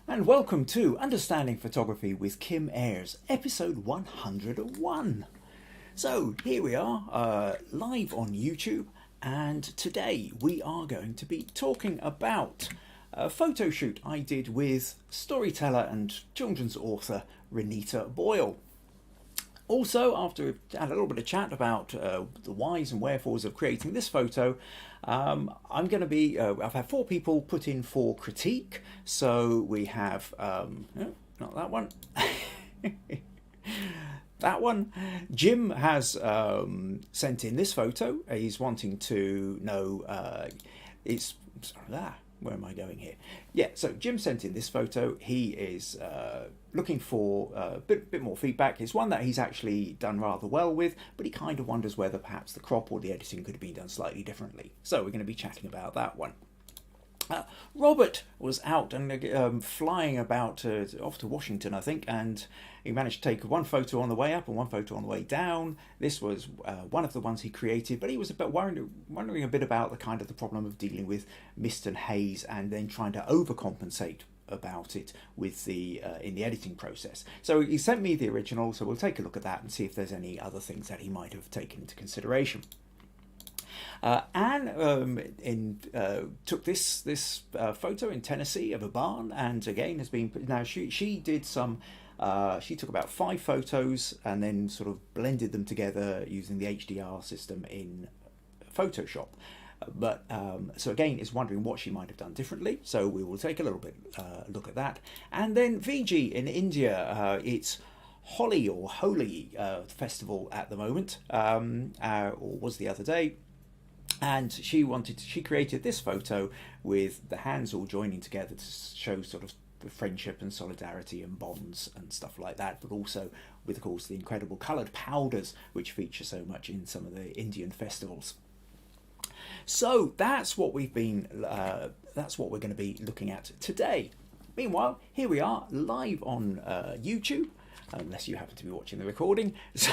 And welcome to Understanding Photography with Kim Ayres, episode 101. So here we are, live on YouTube, and today we are going to be talking about a photo shoot I did with storyteller and children's author Renita Boyle. Also, after we've had a little bit of chat about the whys and wherefores of creating this photo, I'm going to be, I've had 4 people put in for critique. So we have, no, not that one, that one. Jim has sent in this photo. He's wanting to know, where am I going here? Yeah, so Jim sent in this photo. He is looking for a bit more feedback. It's one that he's actually done rather well with, but he kind of wonders whether perhaps the crop or the editing could have been done slightly differently. So we're going to be chatting about that one. Robert was out and flying about off to Washington, I think, and he managed to take one photo on the way up and one photo on the way down. This was one of the ones he created, but he was a bit wondering a bit about the kind of the problem of dealing with mist and haze and then trying to overcompensate about it with the in the editing process. So he sent me the original, so we'll take a look at that and see if there's any other things that he might have taken into consideration. Anne took this photo in Tennessee of a barn, and again has been now she did some. She took about 5 photos and then sort of blended them together using the HDR system in Photoshop. But so again, is wondering what she might have done differently. So we will take a little bit look at that, and then Viji in India. It's Holi or Holi festival at the moment, or was the other day. And she created this photo with the hands all joining together to show sort of friendship and solidarity and bonds and stuff like that, but also with, of course, the incredible coloured powders which feature so much in some of the Indian festivals. So that's what we've been. That's what we're going to be looking at today. Meanwhile, here we are live on YouTube. Unless you happen to be watching the recording. So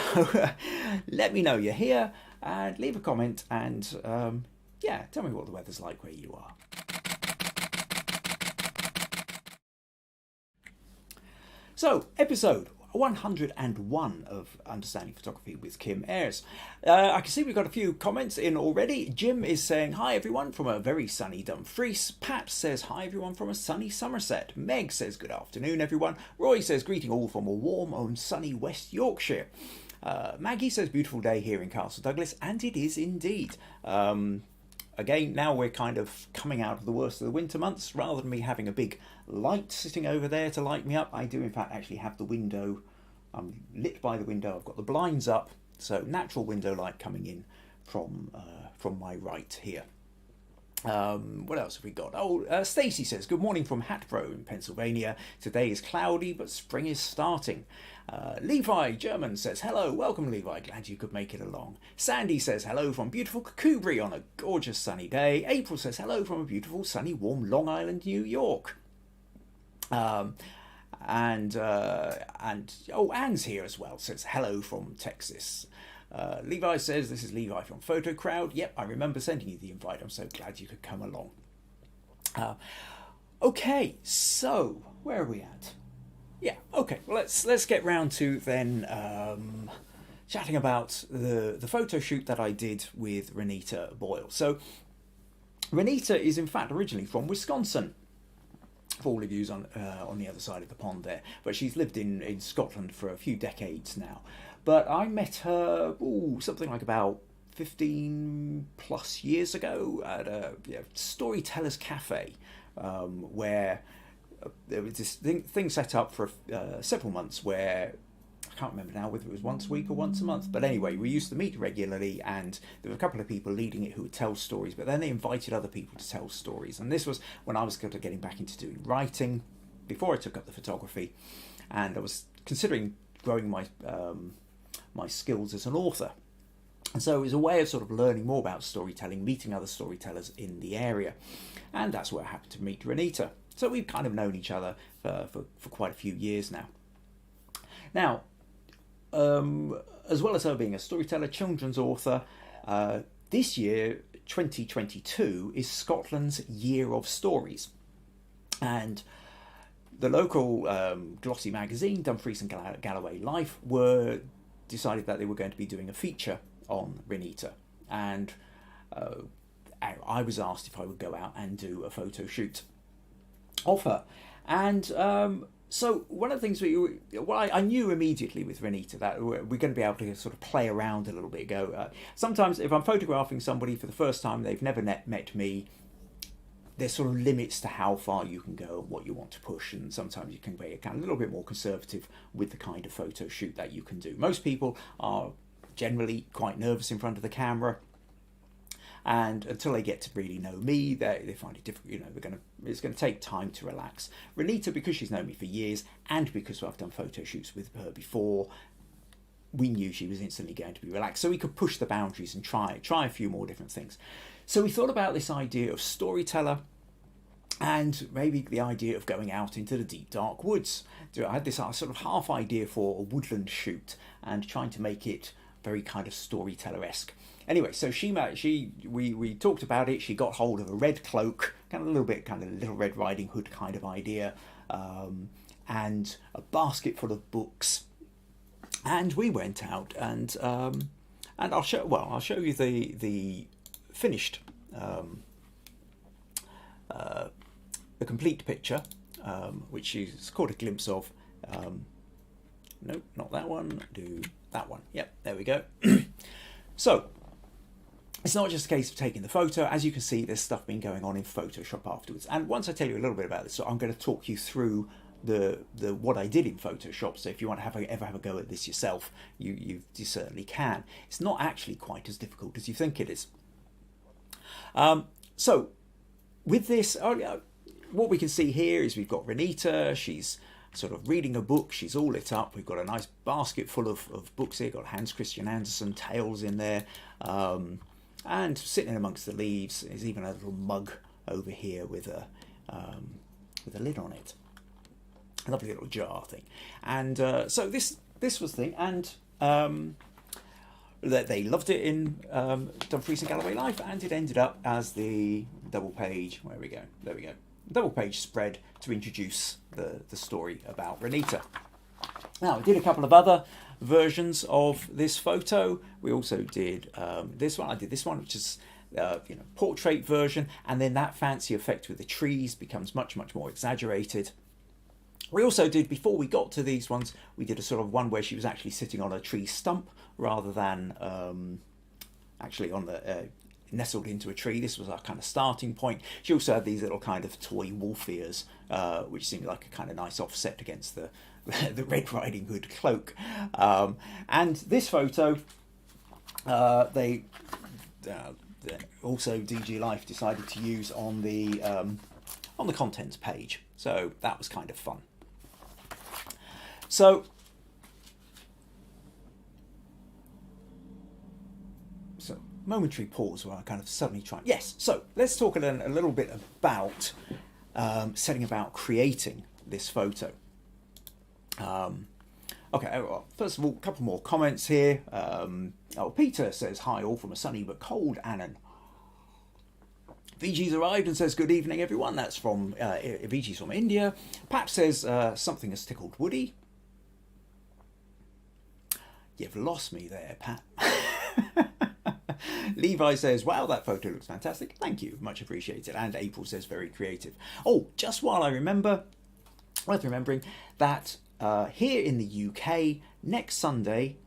let me know you're here and leave a comment and yeah, tell me what the weather's like where you are. So, episode 101 of Understanding Photography with Kim Ayres. I can see we've got a few comments in already. Jim is saying, hi everyone from a very sunny Dumfries. Pat says, hi everyone from a sunny Somerset. Meg says, good afternoon everyone. Roy says, greeting all from a warm and sunny West Yorkshire. Maggie says, beautiful day here in Castle Douglas, and it is indeed. Again, now we're kind of coming out of the worst of the winter months. Rather than me having a big light sitting over there to light me up, I do in fact actually have the window. I'm lit by the window. I've got the blinds up, so natural window light coming in from my right here. What else have we got? Stacey says, good morning from Hatboro in Pennsylvania. Today is cloudy, but spring is starting. Levi German says, hello, welcome Levi, glad you could make it along. Sandy says, hello from beautiful Cookubry on a gorgeous sunny day. April says, hello from a beautiful sunny warm Long Island, New York. Anne's here as well, says, hello from Texas. Levi says, this is Levi from Photo Crowd. Yep, I remember sending you the invite. I'm so glad you could come along. Okay, so where are we at? Yeah, okay, well, let's get round to then chatting about the photo shoot that I did with Renita Boyle. So Renita is in fact originally from Wisconsin, for all of you on the other side of the pond there, but she's lived in Scotland for a few decades now. But I met her something like about 15 plus years ago at a Storyteller's Cafe, where there was this thing set up for several months where I can't remember now whether it was once a week or once a month, but anyway, we used to meet regularly, and there were a couple of people leading it who would tell stories, but then they invited other people to tell stories, and this was when I was getting back into doing writing before I took up the photography, and I was considering growing my my skills as an author. And so it was a way of sort of learning more about storytelling, meeting other storytellers in the area, and that's where I happened to meet Renita. So we've kind of known each other for quite a few years now. Now, as well as her being a storyteller, children's author, this year, 2022, is Scotland's Year of Stories. And the local glossy magazine, Dumfries and Galloway Life, decided that they were going to be doing a feature on Renita, and I was asked if I would go out and do a photo shoot of her. And so one of the things I knew immediately with Renita that we're going to be able to sort of play around a little bit. Sometimes if I'm photographing somebody for the first time, they've never met me, there's sort of limits to how far you can go and what you want to push, and sometimes you can be a little bit more conservative with the kind of photo shoot that you can do. Most people are generally quite nervous in front of the camera, and until they get to really know me, they find it difficult. It's going to take time to relax. Renita, because she's known me for years, and because I've done photo shoots with her before, we knew she was instantly going to be relaxed, so we could push the boundaries and try a few more different things. So we thought about this idea of Storyteller, and maybe the idea of going out into the deep dark woods. I had this sort of half idea for a woodland shoot and trying to make it very kind of Storyteller-esque. Anyway, so we talked about it. She got hold of a red cloak, kind of a little bit kind of Little Red Riding Hood kind of idea, and a basket full of books. And we went out, and I'll show you the finished, the complete picture, which is called a glimpse of. No, not that one. Do that one. Yep, there we go. So it's not just a case of taking the photo. As you can see, there's stuff been going on in Photoshop afterwards. And once I tell you a little bit about this, so I'm going to talk you through the what I did in Photoshop. So if you want to ever have a go at this yourself, you certainly can. It's not actually quite as difficult as you think it is. So with this, what we can see here is we've got Renita. She's sort of reading a book. She's all lit up. We've got a nice basket full of books here. Got Hans Christian Andersen tales in there, and sitting amongst the leaves is even a little mug over here with a lid on it. A lovely little jar thing. And so this was the thing, and they loved it in Dumfries and Galloway Life, and it ended up as the double page. Where we go? There we go. Double page spread to introduce the story about Renita. Now, we did a couple of other versions of this photo. We also did this one. I did this one, which is portrait version, and then that fancy effect with the trees becomes much more exaggerated. We also did, before we got to these ones, we did a sort of one where she was actually sitting on a tree stump rather than actually on the nestled into a tree. This was our kind of starting point. She also had these little kind of toy wolf ears, which seemed like a kind of nice offset against the Red Riding Hood cloak. And this photo, they also DG Life decided to use on the contents page. So that was kind of fun. So momentary pause where I kind of suddenly try. Yes, so let's talk a little bit about setting about creating this photo. Okay, well, first of all, a couple more comments here. Peter says, hi all from a sunny but cold Annan. Viji's arrived and says, good evening everyone. That's from, Viji's from India. Pat says, something has tickled Woody. You've lost me there, Pat. Levi says, wow, that photo looks fantastic. Thank you, much appreciated. And April says, very creative. Oh, just while I remember, worth remembering that here in the UK, next Sunday,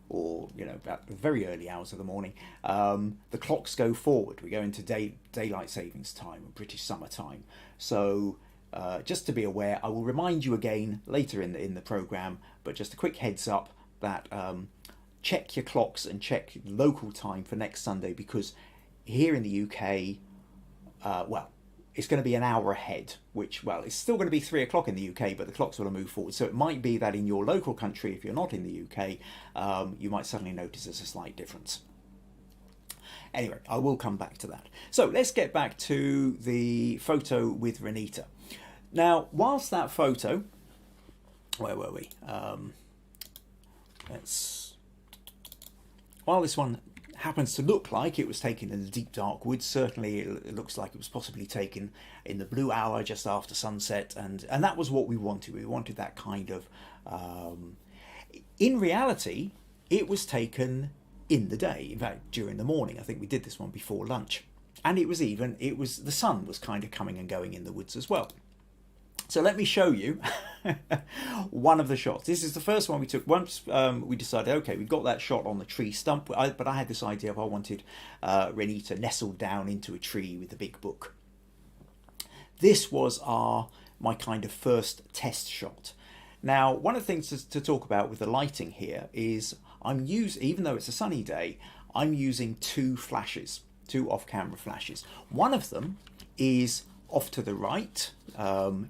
or about the very early hours of the morning, the clocks go forward. We go into daylight savings time, or British summer time. So just to be aware, I will remind you again later in the programme, but just a quick heads up that check your clocks and check local time for next Sunday, because here in the UK, it's going to be an hour ahead, which, it's still going to be 3 o'clock in the UK, but the clocks will move forward. So it might be that in your local country, if you're not in the UK, you might suddenly notice there's a slight difference. Anyway, I will come back to that. So let's get back to the photo with Renita. Now, whilst that photo, where were we? While this one happens to look like it was taken in the deep dark woods. Certainly it looks like it was possibly taken in the blue hour just after sunset, and that was what we wanted. We wanted that kind of in reality it was taken in the day, in fact during the morning. I think we did this one before lunch, and the sun was kind of coming and going in the woods as well. So let me show you one of the shots. This is the first one we took once we decided, okay, we've got that shot on the tree stump, but I had this idea of I wanted Renita nestled down into a tree with a big book. This was my kind of first test shot. Now, one of the things to talk about with the lighting here is even though it's a sunny day, I'm using two off-camera flashes. One of them is off to the right,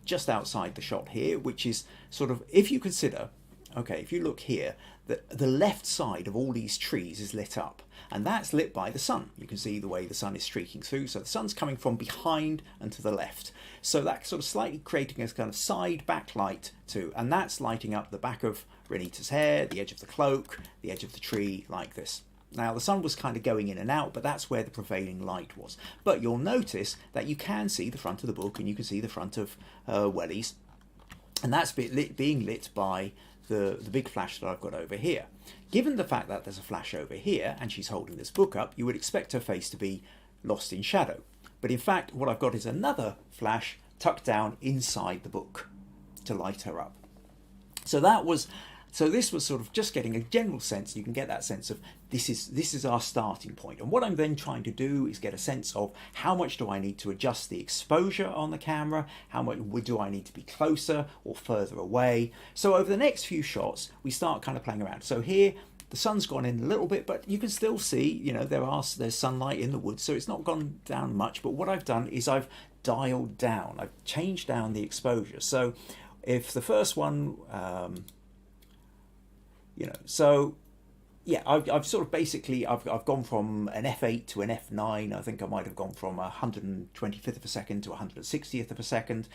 just outside the shot here, which is sort of, if you consider, okay, if you look here, the left side of all these trees is lit up, and that's lit by the sun. You can see the way the sun is streaking through, so the sun's coming from behind and to the left. So that's sort of slightly creating a kind of side backlight too, and that's lighting up the back of Renita's hair, the edge of the cloak, the edge of the tree, like this. Now the sun was kind of going in and out, but that's where the prevailing light was. But you'll notice that you can see the front of the book, and you can see the front of Welly's, and that's being lit by the big flash that I've got over here. Given the fact that there's a flash over here and she's holding this book up, you would expect her face to be lost in shadow. But in fact, what I've got is another flash tucked down inside the book to light her up. So this was sort of just getting a general sense. You can get that sense of this is our starting point. And what I'm then trying to do is get a sense of how much do I need to adjust the exposure on the camera? How much do I need to be closer or further away? So over the next few shots, we start kind of playing around. So here, the sun's gone in a little bit, but you can still see, you know, there's sunlight in the woods, so it's not gone down much. But what I've done is I've dialed down. I've changed down the exposure. So if the first one, so yeah, I've sort of basically, I've gone from an f8 to an f9. I think I might have gone from 125th of a second to 160th of a second.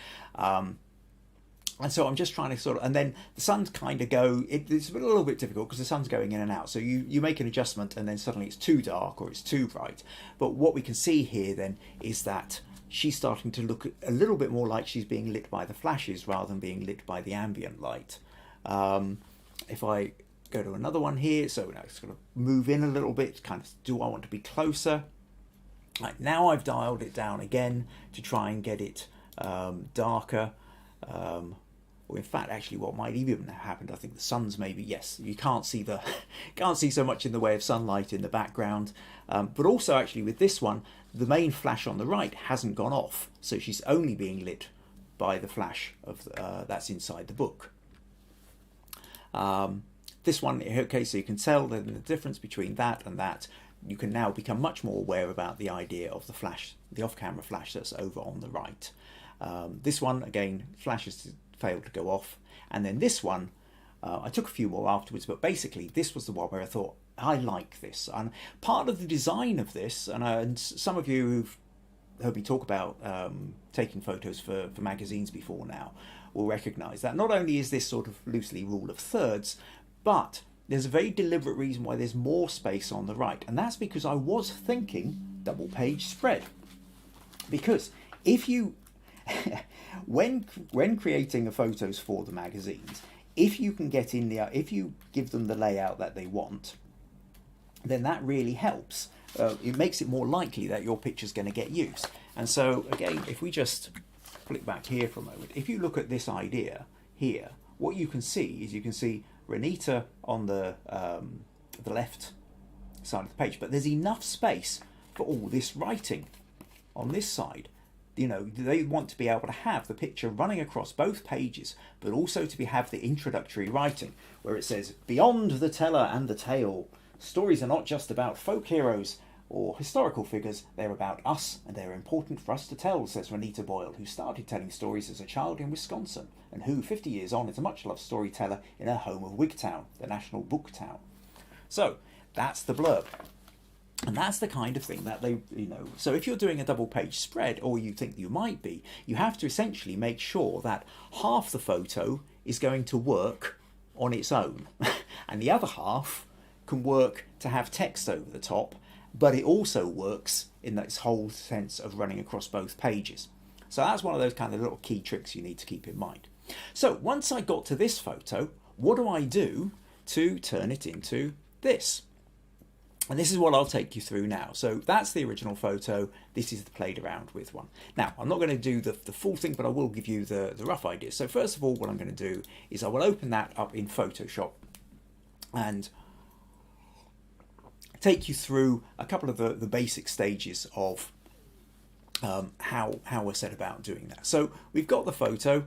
And so I'm just trying to sort of, and then the sun's kind of it's a little bit difficult because the sun's going in and out. So you make an adjustment and then suddenly it's too dark or it's too bright. But what we can see here then is that she's starting to look a little bit more like she's being lit by the flashes rather than being lit by the ambient light. If I go to another one here, so now it's going to move in a little bit, kind of, do I want to be closer? Right, now I've dialed it down again to try and get it darker. Or in fact, actually, what might even have happened, I think the sun's maybe, yes, you can't see so much in the way of sunlight in the background. But also, actually, with this one, the main flash on the right hasn't gone off, so she's only being lit by the flash of that's inside the book. This one, okay, so you can tell the difference between that and that. You can now become much more aware about the idea of the flash, the off-camera flash that's over on the right. This one, again, flashes failed to go off. And then this one, I took a few more afterwards, but basically this was the one where I thought, I like this. And part of the design of this, and some of you who've heard me talk about taking photos for magazines before now will recognise that not only is this sort of loosely rule of thirds, but there's a very deliberate reason why there's more space on the right, and that's because I was thinking double page spread. Because if you, when creating photos for the magazines, if you can get in there, if you give them the layout that they want, then that really helps. It makes it more likely that your picture's going to get used. And so again, if we just flick back here for a moment, if you look at this idea here, what you can see is you can see Renita on the left side of the page, but there's enough space for all this writing on this side. You know, they want to be able to have the picture running across both pages, but also to have the introductory writing where it says, "Beyond the teller and the tale, stories are not just about folk heroes or historical figures, they're about us, and they're important for us to tell," says Renita Boyle, who started telling stories as a child in Wisconsin, and who, 50 years on, is a much-loved storyteller in her home of Wigtown, the national book town. So, that's the blurb. And that's the kind of thing that they, so if you're doing a double-page spread, or you think you might be, you have to essentially make sure that half the photo is going to work on its own, and the other half can work to have text over the top, but it also works in this whole sense of running across both pages. So that's one of those kind of little key tricks you need to keep in mind. So once I got to this photo, what do I do to turn it into this? And this is what I'll take you through now. So that's the original photo. This is the played around with one. Now, I'm not going to do the full thing, but I will give you the rough idea. So first of all, what I'm going to do is I will open that up in Photoshop and take you through a couple of the basic stages of how we're set about doing that. So we've got the photo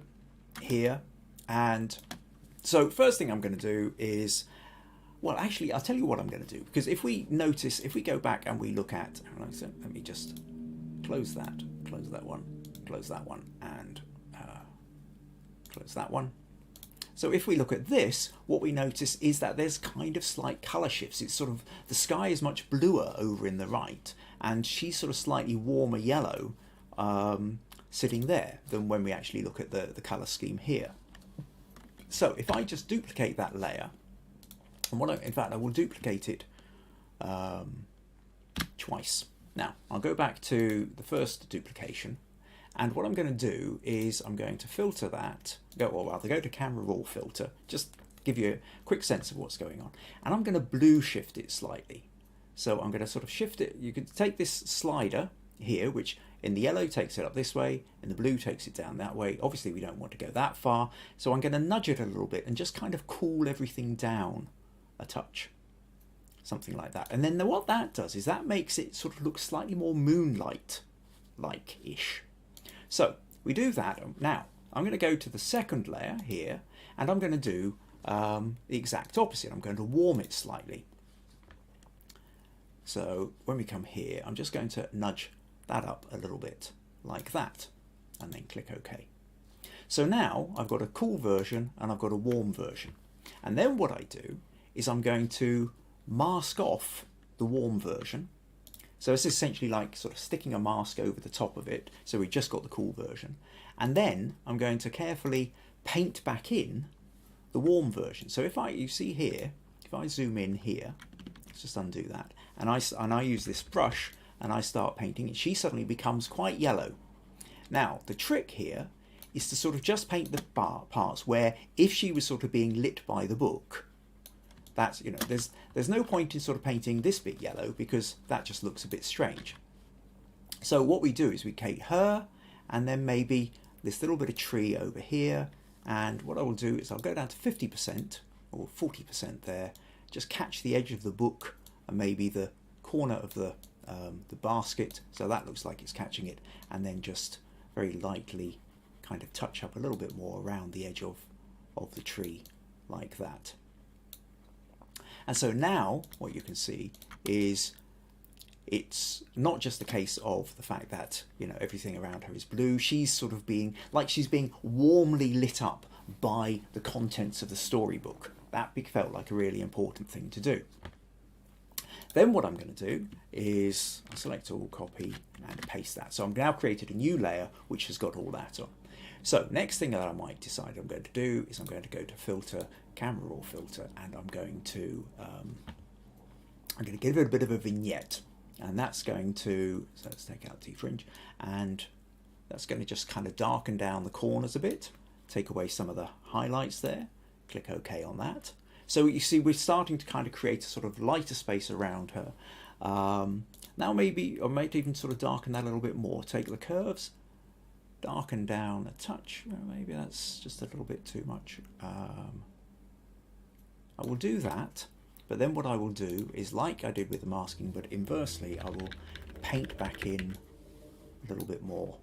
here. And so first thing I'm going to do is, well, actually, I'll tell you what I'm going to do, because if we notice, if we go back and we look at, let me just close that one, and close that one. So if we look at this, what we notice is that there's kind of slight colour shifts. It's sort of, the sky is much bluer over in the right, and she's sort of slightly warmer yellow sitting there than when we actually look at the colour scheme here. So if I just duplicate that layer, and in fact, I will duplicate it twice. Now, I'll go back to the first duplication, and what I'm going to do is I'm going to filter that, go to Camera Raw Filter, just give you a quick sense of what's going on. And I'm going to blue shift it slightly. So I'm going to sort of shift it. You could take this slider here, which in the yellow takes it up this way, and the blue takes it down that way. Obviously, we don't want to go that far. So I'm going to nudge it a little bit and just kind of cool everything down a touch. Something like that. And then what that does is that makes it sort of look slightly more moonlight-like-ish. So we do that. Now, I'm going to go to the second layer here, and I'm going to do the exact opposite. I'm going to warm it slightly. So when we come here, I'm just going to nudge that up a little bit like that, and then click OK. So now I've got a cool version and I've got a warm version. And then what I do is I'm going to mask off the warm version. So it's essentially like sort of sticking a mask over the top of it. So we've just got the cool version. And then I'm going to carefully paint back in the warm version. So you see here, if I zoom in here, let's just undo that. And I use this brush and I start painting it. She suddenly becomes quite yellow. Now, the trick here is to sort of just paint the parts where if she was sort of being lit by the book, that's, there's no point in sort of painting this bit yellow because that just looks a bit strange. So what we do is we take her and then maybe this little bit of tree over here. And what I will do is I'll go down to 50% or 40% there, just catch the edge of the book and maybe the corner of the basket. So that looks like it's catching it, and then just very lightly kind of touch up a little bit more around the edge of the tree like that. And so now what you can see is it's not just the case of the fact that, everything around her is blue. She's sort of she's being warmly lit up by the contents of the storybook. That felt like a really important thing to do. Then what I'm going to do is I'll select all, copy and paste that. So I've now created a new layer which has got all that on. So next thing that I might decide I'm going to do is I'm going to go to Filter, Camera Raw Filter, and I'm going to give it a bit of a vignette, and that's going to, so let's take out T-fringe, and that's going to just kind of darken down the corners a bit, take away some of the highlights there, click OK on that. So you see we're starting to kind of create a sort of lighter space around her. Now maybe, I might even sort of darken that a little bit more, take the curves, darken down a touch, maybe that's just a little bit too much. I will do that, but then what I will do is, like I did with the masking, but inversely, I will paint back in a little bit more.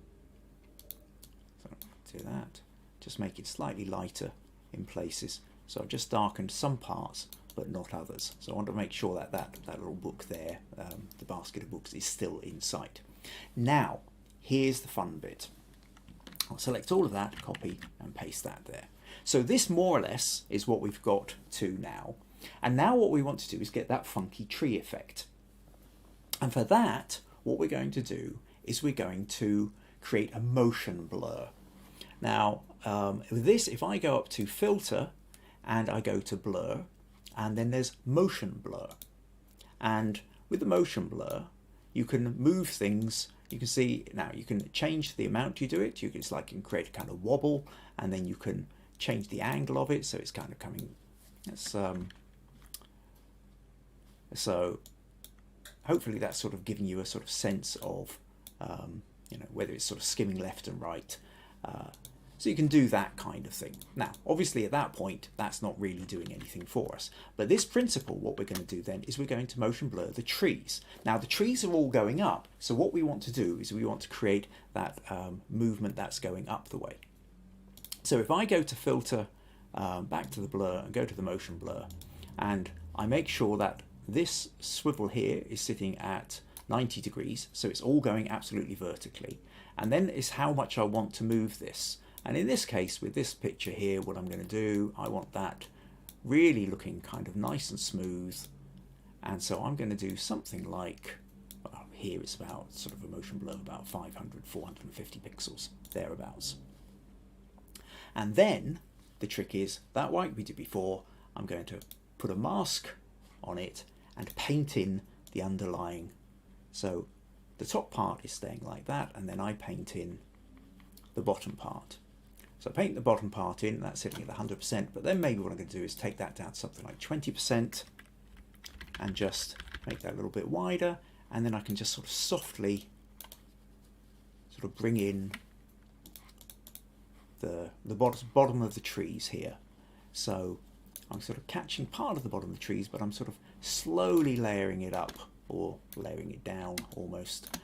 So do that, just make it slightly lighter in places. So I've just darkened some parts, but not others. So I want to make sure that that little book there, the basket of books, is still in sight. Now, here's the fun bit. I'll select all of that, copy and paste that there. So this more or less is what we've got to now. And now what we want to do is get that funky tree effect. And for that, what we're going to do is we're going to create a motion blur. Now, with this, if I go up to Filter and I go to Blur, and then there's Motion Blur. And with the motion blur, you can move things. You can see now you can change the amount you do it. It's like you can create a kind of wobble, and then you can change the angle of it, so it's kind of coming. So hopefully that's sort of giving you a sort of sense of whether it's sort of skimming left and right. So you can do that kind of thing. Now, obviously at that point, that's not really doing anything for us. But this principle, what we're going to do then is we're going to motion blur the trees. Now, the trees are all going up. So what we want to do is we want to create that movement that's going up the way. So if I go to filter, back to the blur and go to the motion blur, and I make sure that this swivel here is sitting at 90 degrees. So it's all going absolutely vertically. And then it's how much I want to move this. And in this case, with this picture here, what I'm going to do, I want that really looking kind of nice and smooth. And so I'm going to do something like, well, here it's about sort of a motion blur, about 500, 450 pixels, thereabouts. And then the trick is that, like we did before, I'm going to put a mask on it and paint in the underlying. So the top part is staying like that, and then I paint in the bottom part. So I paint the bottom part in, that's sitting at 100%, but then maybe what I'm going to do is take that down to something like 20% and just make that a little bit wider, and then I can just sort of softly sort of bring in the bottom of the trees here. So I'm sort of catching part of the bottom of the trees, but I'm sort of slowly layering it up, or layering it down almost.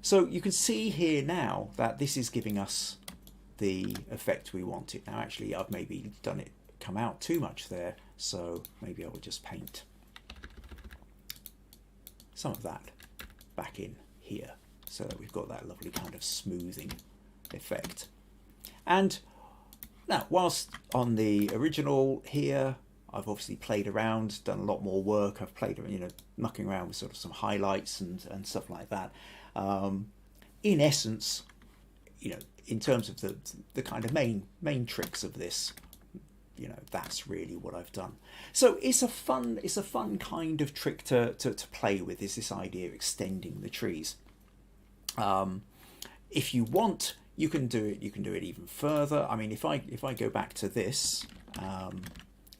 So you can see here now that this is giving us the effect we wanted. Now actually I've maybe done it come out too much there, so maybe I will just paint some of that back in here so that we've got that lovely kind of smoothing effect. And now, whilst on the original here, I've obviously played around, done a lot more work. I've played, mucking around with sort of some highlights and stuff like that. In essence, in terms of the kind of main tricks of this, that's really what I've done. So it's a fun kind of trick to play with, is this idea of extending the trees. If you want, you can do it even further. I mean, if I go back to this,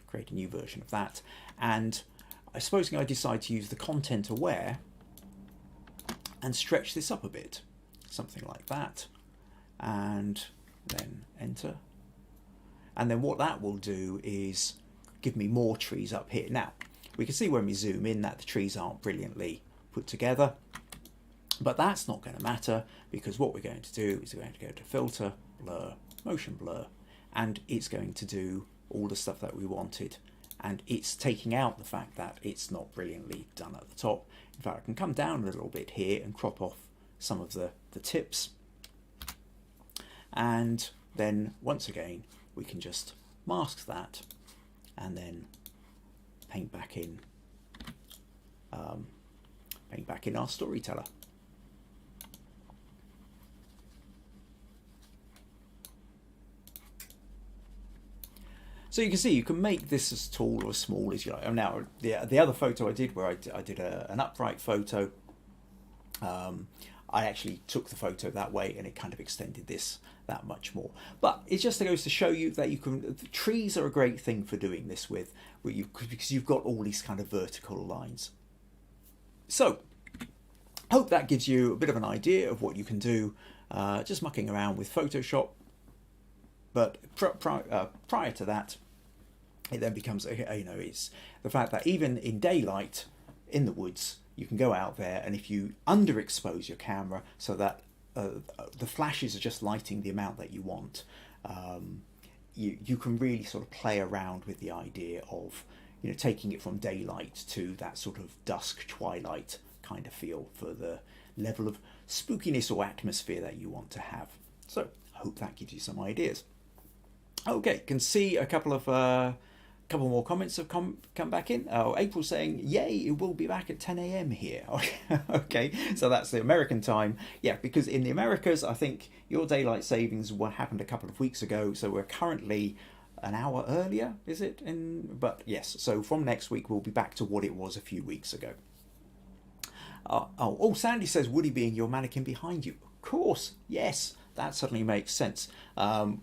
create a new version of that, and supposing I decide to use the content aware and stretch this up a bit, something like that, and then enter. And then what that will do is give me more trees up here. Now, we can see when we zoom in that the trees aren't brilliantly put together, but that's not going to matter, because what we're going to do is we're going to go to filter, blur, motion blur, and it's going to do all the stuff that we wanted. And it's taking out the fact that it's not brilliantly done at the top. In fact, I can come down a little bit here and crop off some of the tips. And then once again, we can just mask that and then paint back in our Storyteller. So you can see you can make this as tall or as small as you like. Now, the other photo I did, where I did an upright photo, I actually took the photo that way, and it kind of extended this that much more. But it just goes to show you that you can. Trees are a great thing for doing this with, because you've got all these kind of vertical lines. So, hope that gives you a bit of an idea of what you can do, just mucking around with Photoshop. But prior to that, it then becomes, it's the fact that even in daylight, in the woods, you can go out there, and if you underexpose your camera so that the flashes are just lighting the amount that you want, you can really sort of play around with the idea of, taking it from daylight to that sort of dusk twilight kind of feel for the level of spookiness or atmosphere that you want to have. So, hope that gives you some ideas. Okay, can see a couple more comments have come back in. Oh, April saying, yay, it will be back at 10 a.m. here. Okay, so that's the American time. Yeah, because in the Americas, I think your daylight savings happened a couple of weeks ago, so we're currently an hour earlier, is it? But yes, so from next week we'll be back to what it was a few weeks ago. Sandy says, would he be in your mannequin behind you? Of course, yes, that certainly makes sense.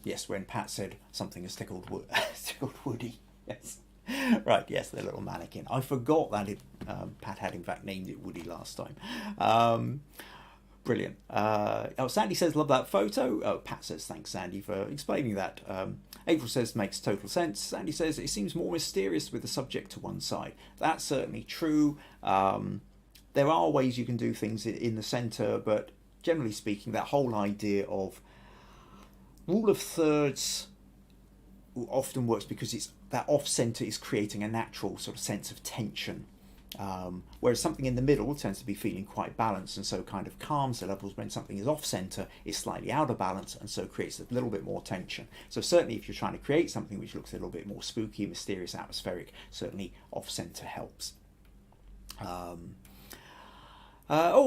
Yes, when Pat said something has tickled Woody. Yes. Right, yes, the little mannequin. I forgot that Pat had in fact named it Woody last time. Brilliant. Sandy says, love that photo. Pat says, thanks, Sandy, for explaining that. April says, makes total sense. Sandy says, it seems more mysterious with the subject to one side. That's certainly true. There are ways you can do things in the centre, but generally speaking, that whole idea of rule of thirds often works because it's that off-centre is creating a natural sort of sense of tension. Whereas something in the middle tends to be feeling quite balanced and so kind of calms the levels. When something is off-centre, it's slightly out of balance and so creates a little bit more tension. So certainly if you're trying to create something which looks a little bit more spooky, mysterious, atmospheric, certainly off-centre helps.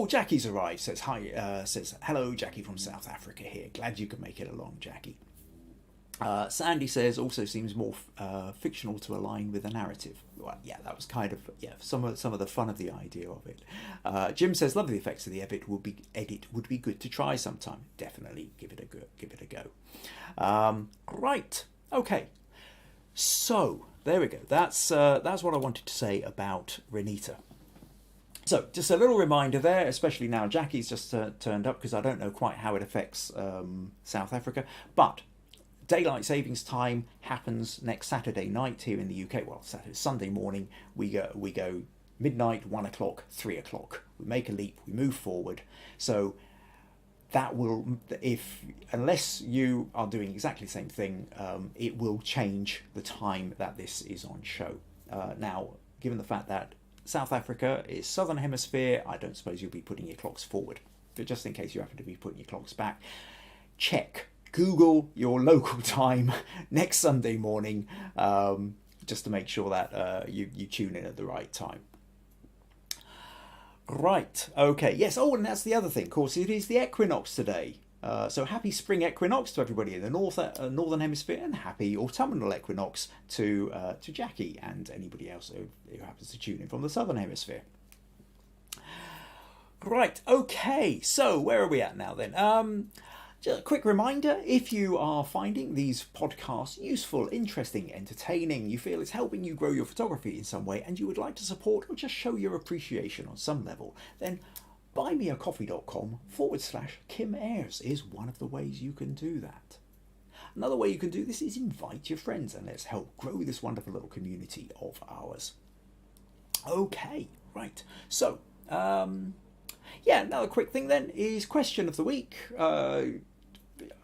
Jackie's arrived, says hi, says hello, Jackie from South Africa here. Glad you could make it along, Jackie. Sandy says also seems more fictional to align with the narrative. Well, yeah, that was kind of some of the fun of the idea of it. Jim says love the effects of the edit would be good to try sometime. Definitely give it a go. Right, okay. So there we go. That's what I wanted to say about Renita. So just a little reminder there, especially now Jackie's just turned up because I don't know quite how it affects South Africa, but daylight savings time happens next Saturday night here in the UK. Well, Sunday morning we go midnight, 1 o'clock, 3 o'clock. We make a leap, we move forward. So that will, unless you are doing exactly the same thing, it will change the time that this is on show. Now, given the fact that South Africa is Southern Hemisphere, I don't suppose you'll be putting your clocks forward. But just in case you happen to be putting your clocks back, Google your local time next Sunday morning, just to make sure that you tune in at the right time. Right, okay, yes, and that's the other thing, of course, it is the equinox today. So happy spring equinox to everybody in the northern hemisphere, and happy autumnal equinox to Jackie and anybody else who happens to tune in from the southern hemisphere. Right, okay, so where are we at now then? Just a quick reminder, if you are finding these podcasts useful, interesting, entertaining, you feel it's helping you grow your photography in some way, and you would like to support or just show your appreciation on some level, then buymeacoffee.com/Kim Ayres is one of the ways you can do that. Another way you can do this is invite your friends, and let's help grow this wonderful little community of ours. Okay, right. So, another quick thing then is question of the week.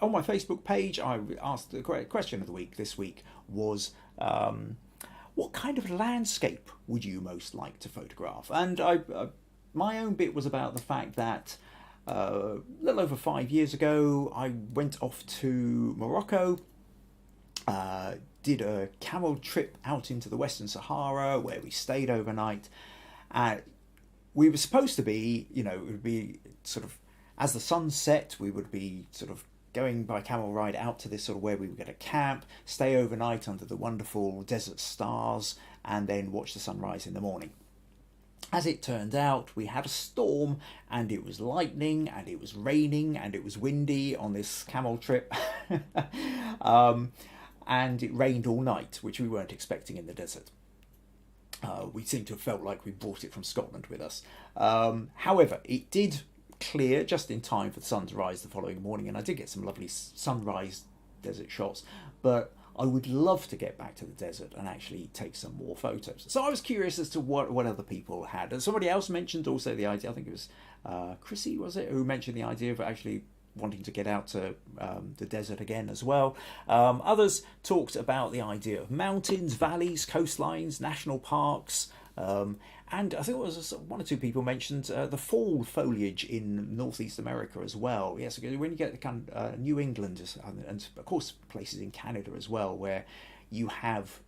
On my Facebook page, I asked the question of the week this week was, what kind of landscape would you most like to photograph? And my own bit was about the fact that a little over 5 years ago, I went off to Morocco, did a camel trip out into the Western Sahara where we stayed overnight. We were supposed to be, it would be sort of, as the sun set, we would be sort of going by camel ride out to this sort of where we were going to camp, stay overnight under the wonderful desert stars, and then watch the sunrise in the morning. As it turned out, we had a storm, and it was lightning, and it was raining, and it was windy on this camel trip. And it rained all night, which we weren't expecting in the desert. We seem to have felt like we brought it from Scotland with us. However, it did clear just in time for the sun to rise the following morning, and I did get some lovely sunrise desert shots, but I would love to get back to the desert and actually take some more photos. So I was curious as to what other people had. And somebody else mentioned also the idea, I think it was Chrissy, was it, who mentioned the idea of actually wanting to get out to the desert again as well. Others talked about the idea of mountains, valleys, coastlines, national parks, and I think it was one or two people mentioned the fall foliage in Northeast America as well. Yes, when you get the kind of New England and of course places in Canada as well, where you have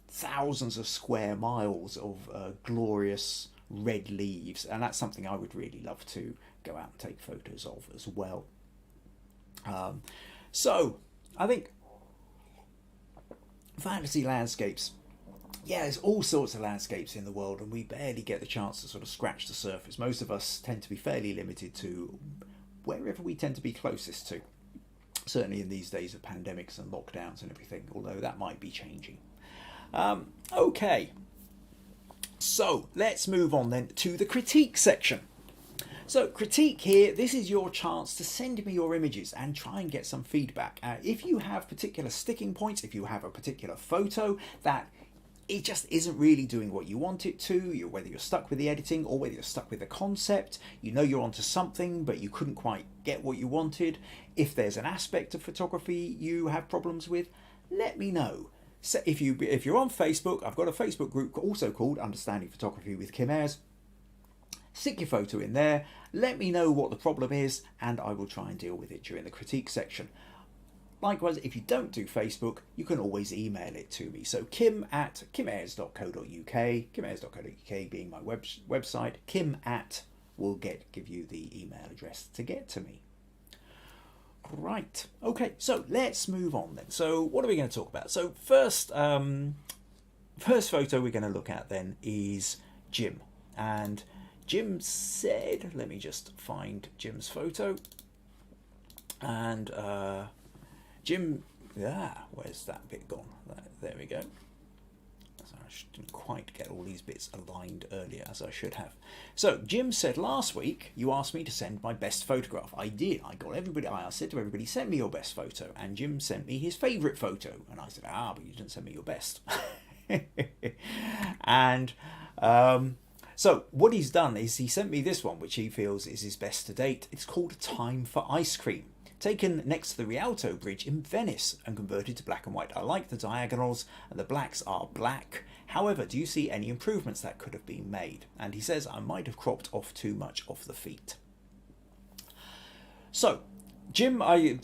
thousands of square miles of glorious red leaves, and that's something I would really love to go out and take photos of as well. So I think fantasy landscapes. Yeah, there's all sorts of landscapes in the world, and we barely get the chance to sort of scratch the surface. Most of us tend to be fairly limited to wherever we tend to be closest to. Certainly in these days of pandemics and lockdowns and everything, although that might be changing. Okay, so let's move on then to the critique section. So critique here, this is your chance to send me your images and try and get some feedback. If you have particular sticking points, if you have a particular photo that it just isn't really doing what you want it to, whether you're stuck with the editing or whether you're stuck with the concept, you know you're onto something but you couldn't quite get what you wanted. If there's an aspect of photography you have problems with, let me know. So if you're on Facebook, I've got a Facebook group also called Understanding Photography with Ayres. Stick your photo in there, let me know what the problem is, and I will try and deal with it during the critique section. Likewise, if you don't do Facebook, you can always email it to me. So kim@kimayres.co.uk, kimayres.co.uk being my website, kim@ will give you the email address to get to me. Right, okay, so let's move on then. So what are we going to talk about? So first photo we're going to look at then is Jim. And Jim said, let me just find Jim's photo. And Jim, where's that bit gone? There we go. I didn't quite get all these bits aligned earlier as I should have. So Jim said, last week you asked me to send my best photograph. I did. I said to everybody, send me your best photo. And Jim sent me his favourite photo. And I said, but you didn't send me your best. And so what he's done is he sent me this one, which he feels is his best to date. It's called Time for Ice Cream. Taken next to the Rialto Bridge in Venice and converted to black and white. I like the diagonals and the blacks are black. However, do you see any improvements that could have been made? And he says I might have cropped off too much of the feet. So Jim, I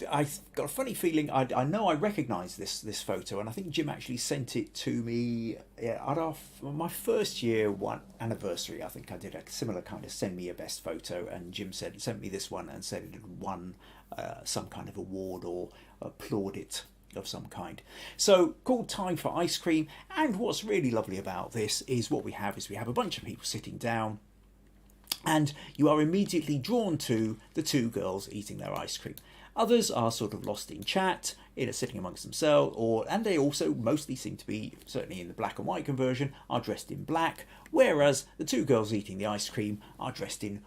got a funny feeling. I know I recognise this photo, and I think Jim actually sent it to me at my first year anniversary. I think I did a similar kind of send me a best photo, and Jim sent me this one and said it had won some kind of award or a plaudit of some kind. So called Time for Ice Cream, and what's really lovely about this is we have a bunch of people sitting down. And you are immediately drawn to the two girls eating their ice cream. Others are sort of lost in chat, sitting amongst themselves, and they also mostly seem to be, certainly in the black and white conversion, are dressed in black, whereas the two girls eating the ice cream are dressed in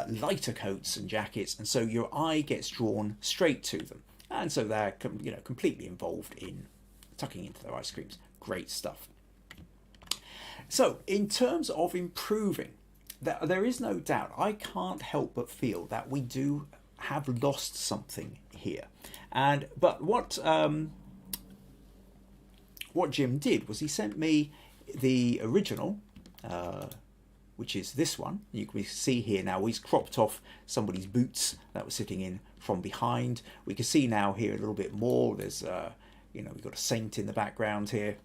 lighter coats and jackets, and so your eye gets drawn straight to them. And so they're completely involved in tucking into their ice creams. Great stuff. So in terms of improving, there is no doubt, I can't help but feel that we do have lost something here. But what Jim did was he sent me the original, which is this one. You can see here now he's cropped off somebody's boots that was sitting in from behind. We can see now here a little bit more. There's we've got a saint in the background here,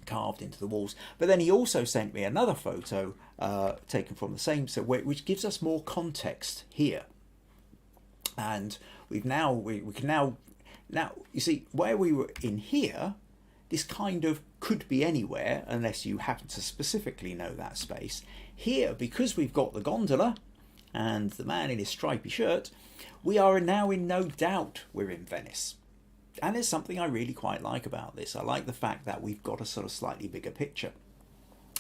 carved into the walls. But then he also sent me another photo taken from the same set, which gives us more context here. And we can now you see where we were in here, this kind of could be anywhere unless you happen to specifically know that space. Here, because we've got the gondola and the man in his stripy shirt, we are now in no doubt we're in Venice. And there's something I really quite like about this. I like the fact that we've got a sort of slightly bigger picture.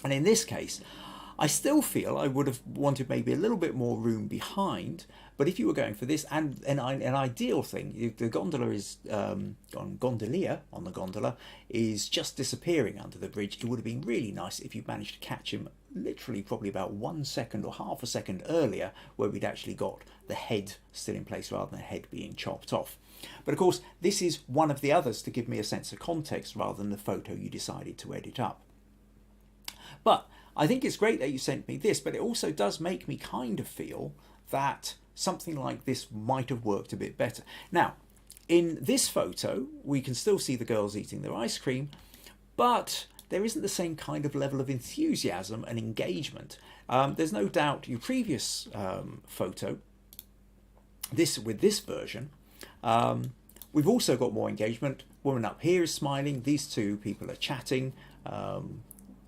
And in this case, I still feel I would have wanted maybe a little bit more room behind. But if you were going for this, and an ideal thing, the gondola is, gondolier on the gondola is just disappearing under the bridge. It would have been really nice if you managed to catch him literally probably about 1 second or half a second earlier, where we'd actually got the head still in place rather than the head being chopped off. But of course, this is one of the others to give me a sense of context rather than the photo you decided to edit up. But I think it's great that you sent me this, but it also does make me kind of feel that something like this might have worked a bit better. Now, in this photo, we can still see the girls eating their ice cream, but there isn't the same kind of level of enthusiasm and engagement. There's no doubt your previous photo, with this version, we've also got more engagement. Woman up here is smiling. These two people are chatting. A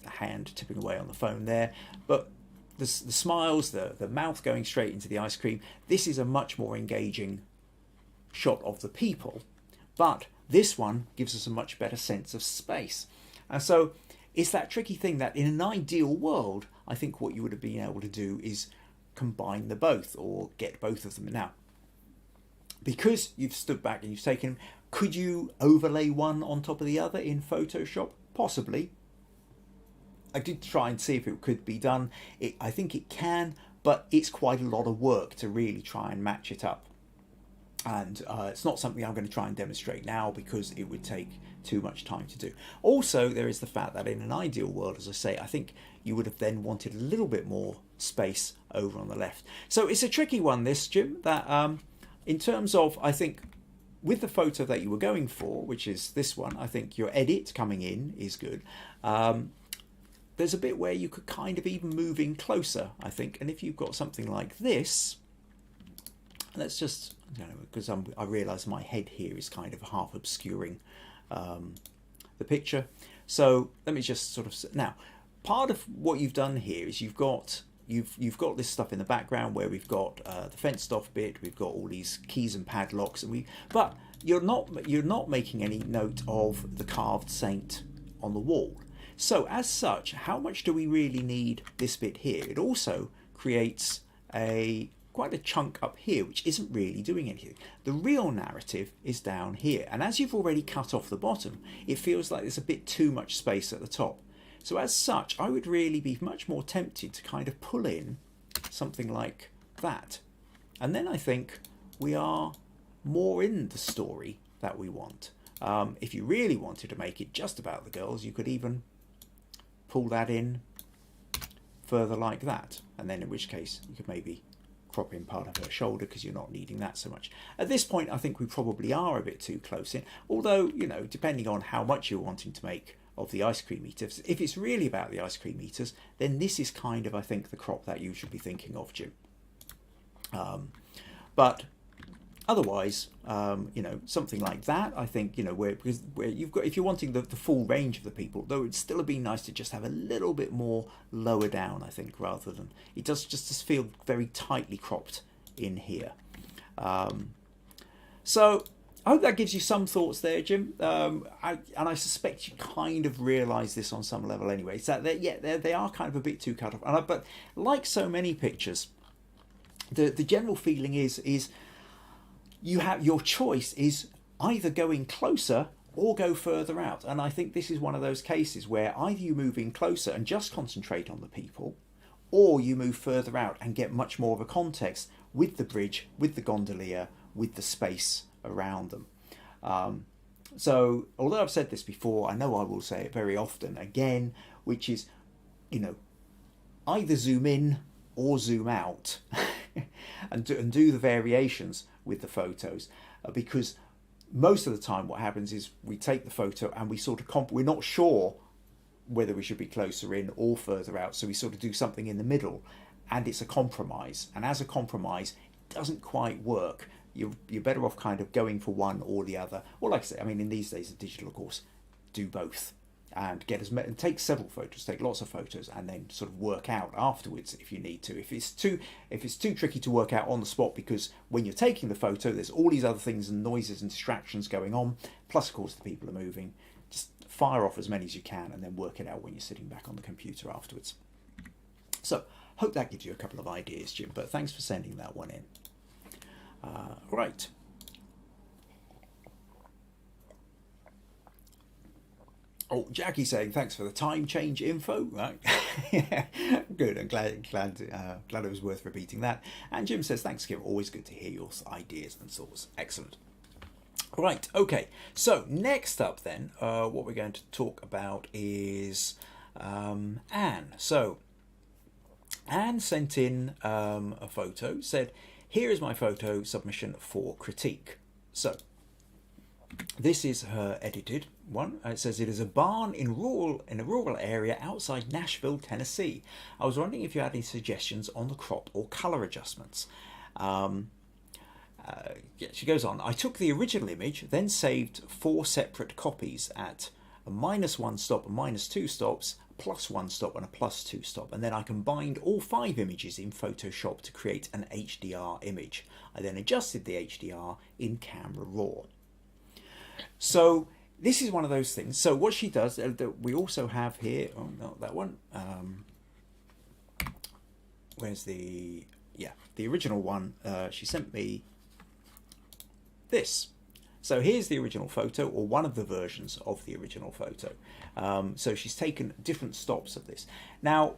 hand tipping away on the phone there. But the smiles, the mouth going straight into the ice cream. This is a much more engaging shot of the people. But this one gives us a much better sense of space. And so it's that tricky thing that in an ideal world, I think what you would have been able to do is combine the both or get both of them. Now, because you've stood back and you've taken, could you overlay one on top of the other in Photoshop? Possibly. I did try and see if it could be done. I think it can, but it's quite a lot of work to really try and match it up. And it's not something I'm going to try and demonstrate now because it would take too much time to do. Also, there is the fact that in an ideal world, as I say, I think you would have then wanted a little bit more space over on the left. So it's a tricky one, this, Jim, that in terms of, I think, with the photo that you were going for, which is this one, I think your edit coming in is good. There's a bit where you could kind of even move in closer, I think. And if you've got something like this, let's just, you know, because I realise my head here is kind of half obscuring the picture. So let me just sort of, now, part of what you've done here is you've got this stuff in the background where we've got the fenced off bit, we've got all these keys and padlocks, and but you're not making any note of the carved saint on the wall. So as such, how much do we really need this bit here? It also creates quite a chunk up here, which isn't really doing anything. The real narrative is down here. And as you've already cut off the bottom, it feels like there's a bit too much space at the top. So as such, I would really be much more tempted to kind of pull in something like that. And then I think we are more in the story that we want. If you really wanted to make it just about the girls, you could even pull that in further like that. And then in which case you could maybe crop in part of her shoulder because you're not needing that so much. At this point, I think we probably are a bit too close in. Although, you know, depending on how much you're wanting to make of the ice cream eaters, if it's really about the ice cream eaters, then this is kind of, I think, the crop that you should be thinking of, Jim. But otherwise, you know, something like that, I think, you know, where you've got, if you're wanting the full range of the people, though it'd still be nice to just have a little bit more lower down, I think, rather than, it does just feel very tightly cropped in here. So I hope that gives you some thoughts there, Jim. And I suspect you kind of realise this on some level anyway. So they are kind of a bit too cut off. But like so many pictures, the general feeling is you have, your choice is either going closer or go further out. And I think this is one of those cases where either you move in closer and just concentrate on the people, or you move further out and get much more of a context with the bridge, with the gondolier, with the space around them. So although I've said this before, I know I will say it very often again, which is, you know, either zoom in or zoom out and do the variations with the photos, because most of the time what happens is we take the photo and we sort of we're not sure whether we should be closer in or further out, so we sort of do something in the middle, and it's a compromise, and as a compromise it doesn't quite work. You're better off kind of going for one or the other, or like I say, I mean, in these days of digital, of course, do both and get and take several photos, take lots of photos, and then sort of work out afterwards if you need to. If it's too tricky to work out on the spot, because when you're taking the photo there's all these other things and noises and distractions going on, plus of course the people are moving, just fire off as many as you can and then work it out when you're sitting back on the computer afterwards. So hope that gives you a couple of ideas, Jim, but thanks for sending that one in. Right. Oh, Jackie saying thanks for the time change info. Right. Yeah, good. I'm glad it was worth repeating that. And Jim says thanks, Kim. Always good to hear your ideas and thoughts. Excellent. Right. Okay. So next up, then, what we're going to talk about is Anne. So Anne sent in a photo. Said, "Here is my photo submission for critique." So this is her edited one. It says, "It is a barn in a rural area outside Nashville, Tennessee. I was wondering if you had any suggestions on the crop or colour adjustments." Yeah, she goes on, I took the original image, then saved 4 separate copies at a -1 stop, a -2 stops, a +1 stop and a +2 stop, and then I combined all 5 images in Photoshop to create an HDR image. I then adjusted the HDR in Camera Raw. So this is one of those things. So what she does, we also have here, oh not that one, where's the, yeah, the original one. She sent me this. So here's the original photo, or one of the versions of the original photo. So she's taken different stops of this. Now,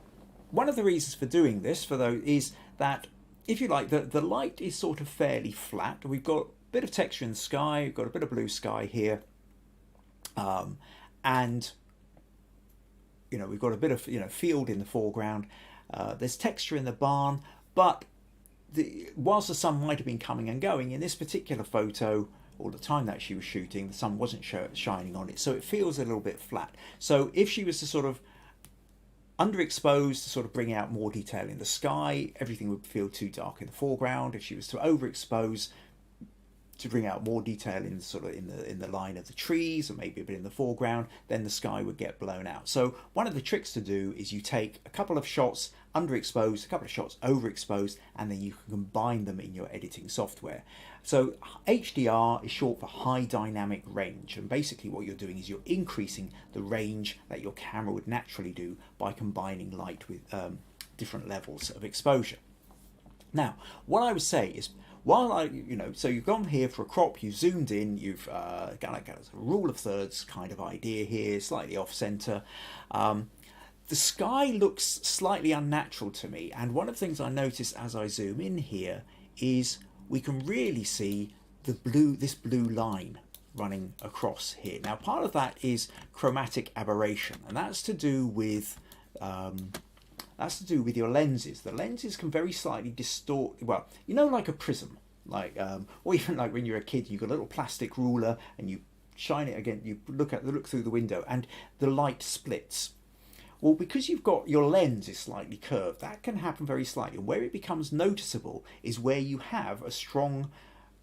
one of the reasons for doing this, for though, is that, if you like, the light is sort of fairly flat. We've got a bit of texture in the sky, we've got a bit of blue sky here, and you know, we've got a bit of, you know, field in the foreground. There's texture in the barn, but whilst the sun might have been coming and going, in this particular photo, all the time that she was shooting, the sun wasn't shining on it, so it feels a little bit flat. So if she was to sort of underexpose to sort of bring out more detail in the sky, everything would feel too dark in the foreground. If she was to overexpose to bring out more detail in sort of in the line of the trees, or maybe a bit in the foreground, then the sky would get blown out. So one of the tricks to do is you take a couple of shots underexposed, a couple of shots overexposed, and then you can combine them in your editing software. So HDR is short for high dynamic range, and basically what you're doing is you're increasing the range that your camera would naturally do by combining light with different levels of exposure. Now, what I would say is, while so you've gone here for a crop, you've zoomed in, you've got a rule of thirds kind of idea here, slightly off center. The sky looks slightly unnatural to me, and one of the things I notice as I zoom in here is we can really see this blue line running across here. Now, part of that is chromatic aberration, and that's to do with your lenses. The lenses can very slightly distort, well, you know, like a prism, like or even like when you're a kid, you've got a little plastic ruler and you shine it again, you look through the window and the light splits. Well, because you've got your lens is slightly curved, that can happen very slightly. And where it becomes noticeable is where you have a strong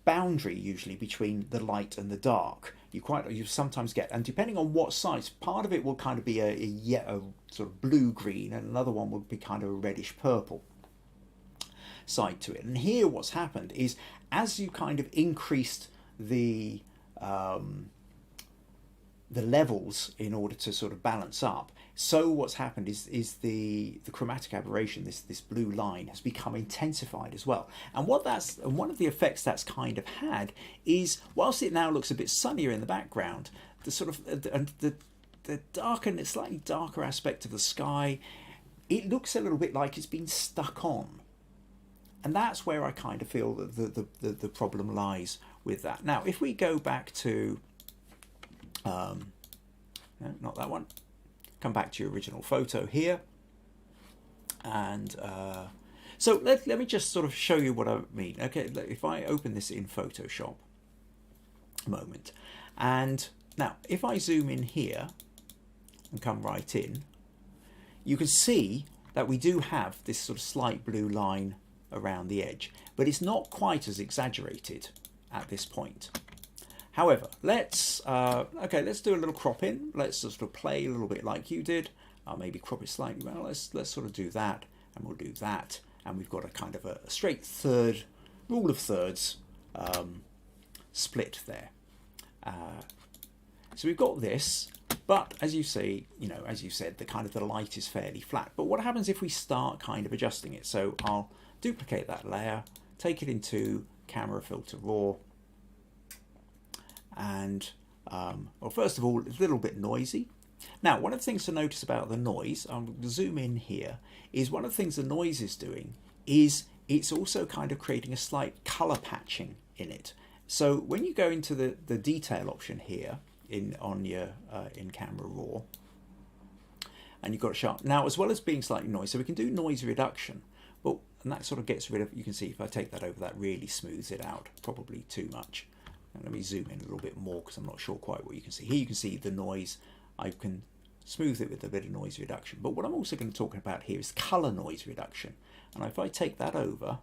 boundary, usually between the light and the dark. You sometimes get, and depending on what size, part of it will kind of be a sort of blue-green, and another one will be kind of a reddish-purple side to it. And here what's happened is, as you kind of increased the levels in order to sort of balance up, so what's happened is the chromatic aberration, this blue line, has become intensified as well. And one of the effects that's kind of had is, whilst it now looks a bit sunnier in the background, the sort of the darker and slightly darker aspect of the sky, it looks a little bit like it's been stuck on. And that's where I kind of feel that the problem lies with that. Now, if we go back to no, not that one. Come back to your original photo here, and so let me just sort of show you what I mean. Okay, if I open this in Photoshop a moment, and now if I zoom in here and come right in, you can see that we do have this sort of slight blue line around the edge, but it's not quite as exaggerated at this point. However, let's do a little crop in. Let's sort of play a little bit like you did. Maybe crop it slightly. Well, let's sort of do that, and we'll do that, and we've got a kind of a straight rule of thirds split there. So we've got this, but as you see, as you said, the light is fairly flat. But what happens if we start kind of adjusting it? So I'll duplicate that layer, take it into Camera Filter Raw. And well, first of all, it's a little bit noisy. Now, one of the things to notice about the noise, I'll zoom in here, is one of the things the noise is doing is it's also kind of creating a slight color patching in it. So when you go into the detail option here in Camera Raw, and you've got a sharp, now as well as being slightly noisy, so we can do noise reduction, and that sort of gets rid of, you can see if I take that over, that really smooths it out, probably too much. Let me zoom in a little bit more because I'm not sure quite what you can see. Here you can see the noise. I can smooth it with a bit of noise reduction. But what I'm also going to talk about here is color noise reduction. And if I take that over,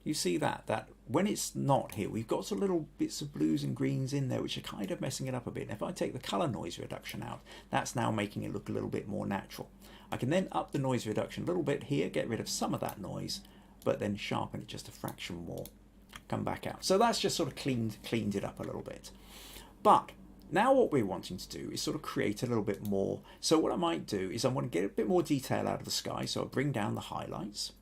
you see that when it's not here, we've got some little bits of blues and greens in there which are kind of messing it up a bit. And if I take the colour noise reduction out, that's now making it look a little bit more natural. I can then up the noise reduction a little bit here, get rid of some of that noise, but then sharpen it just a fraction more, come back out. So that's just sort of cleaned it up a little bit. But now what we're wanting to do is sort of create a little bit more. So what I might do is I want to get a bit more detail out of the sky, so I'll bring down the highlights.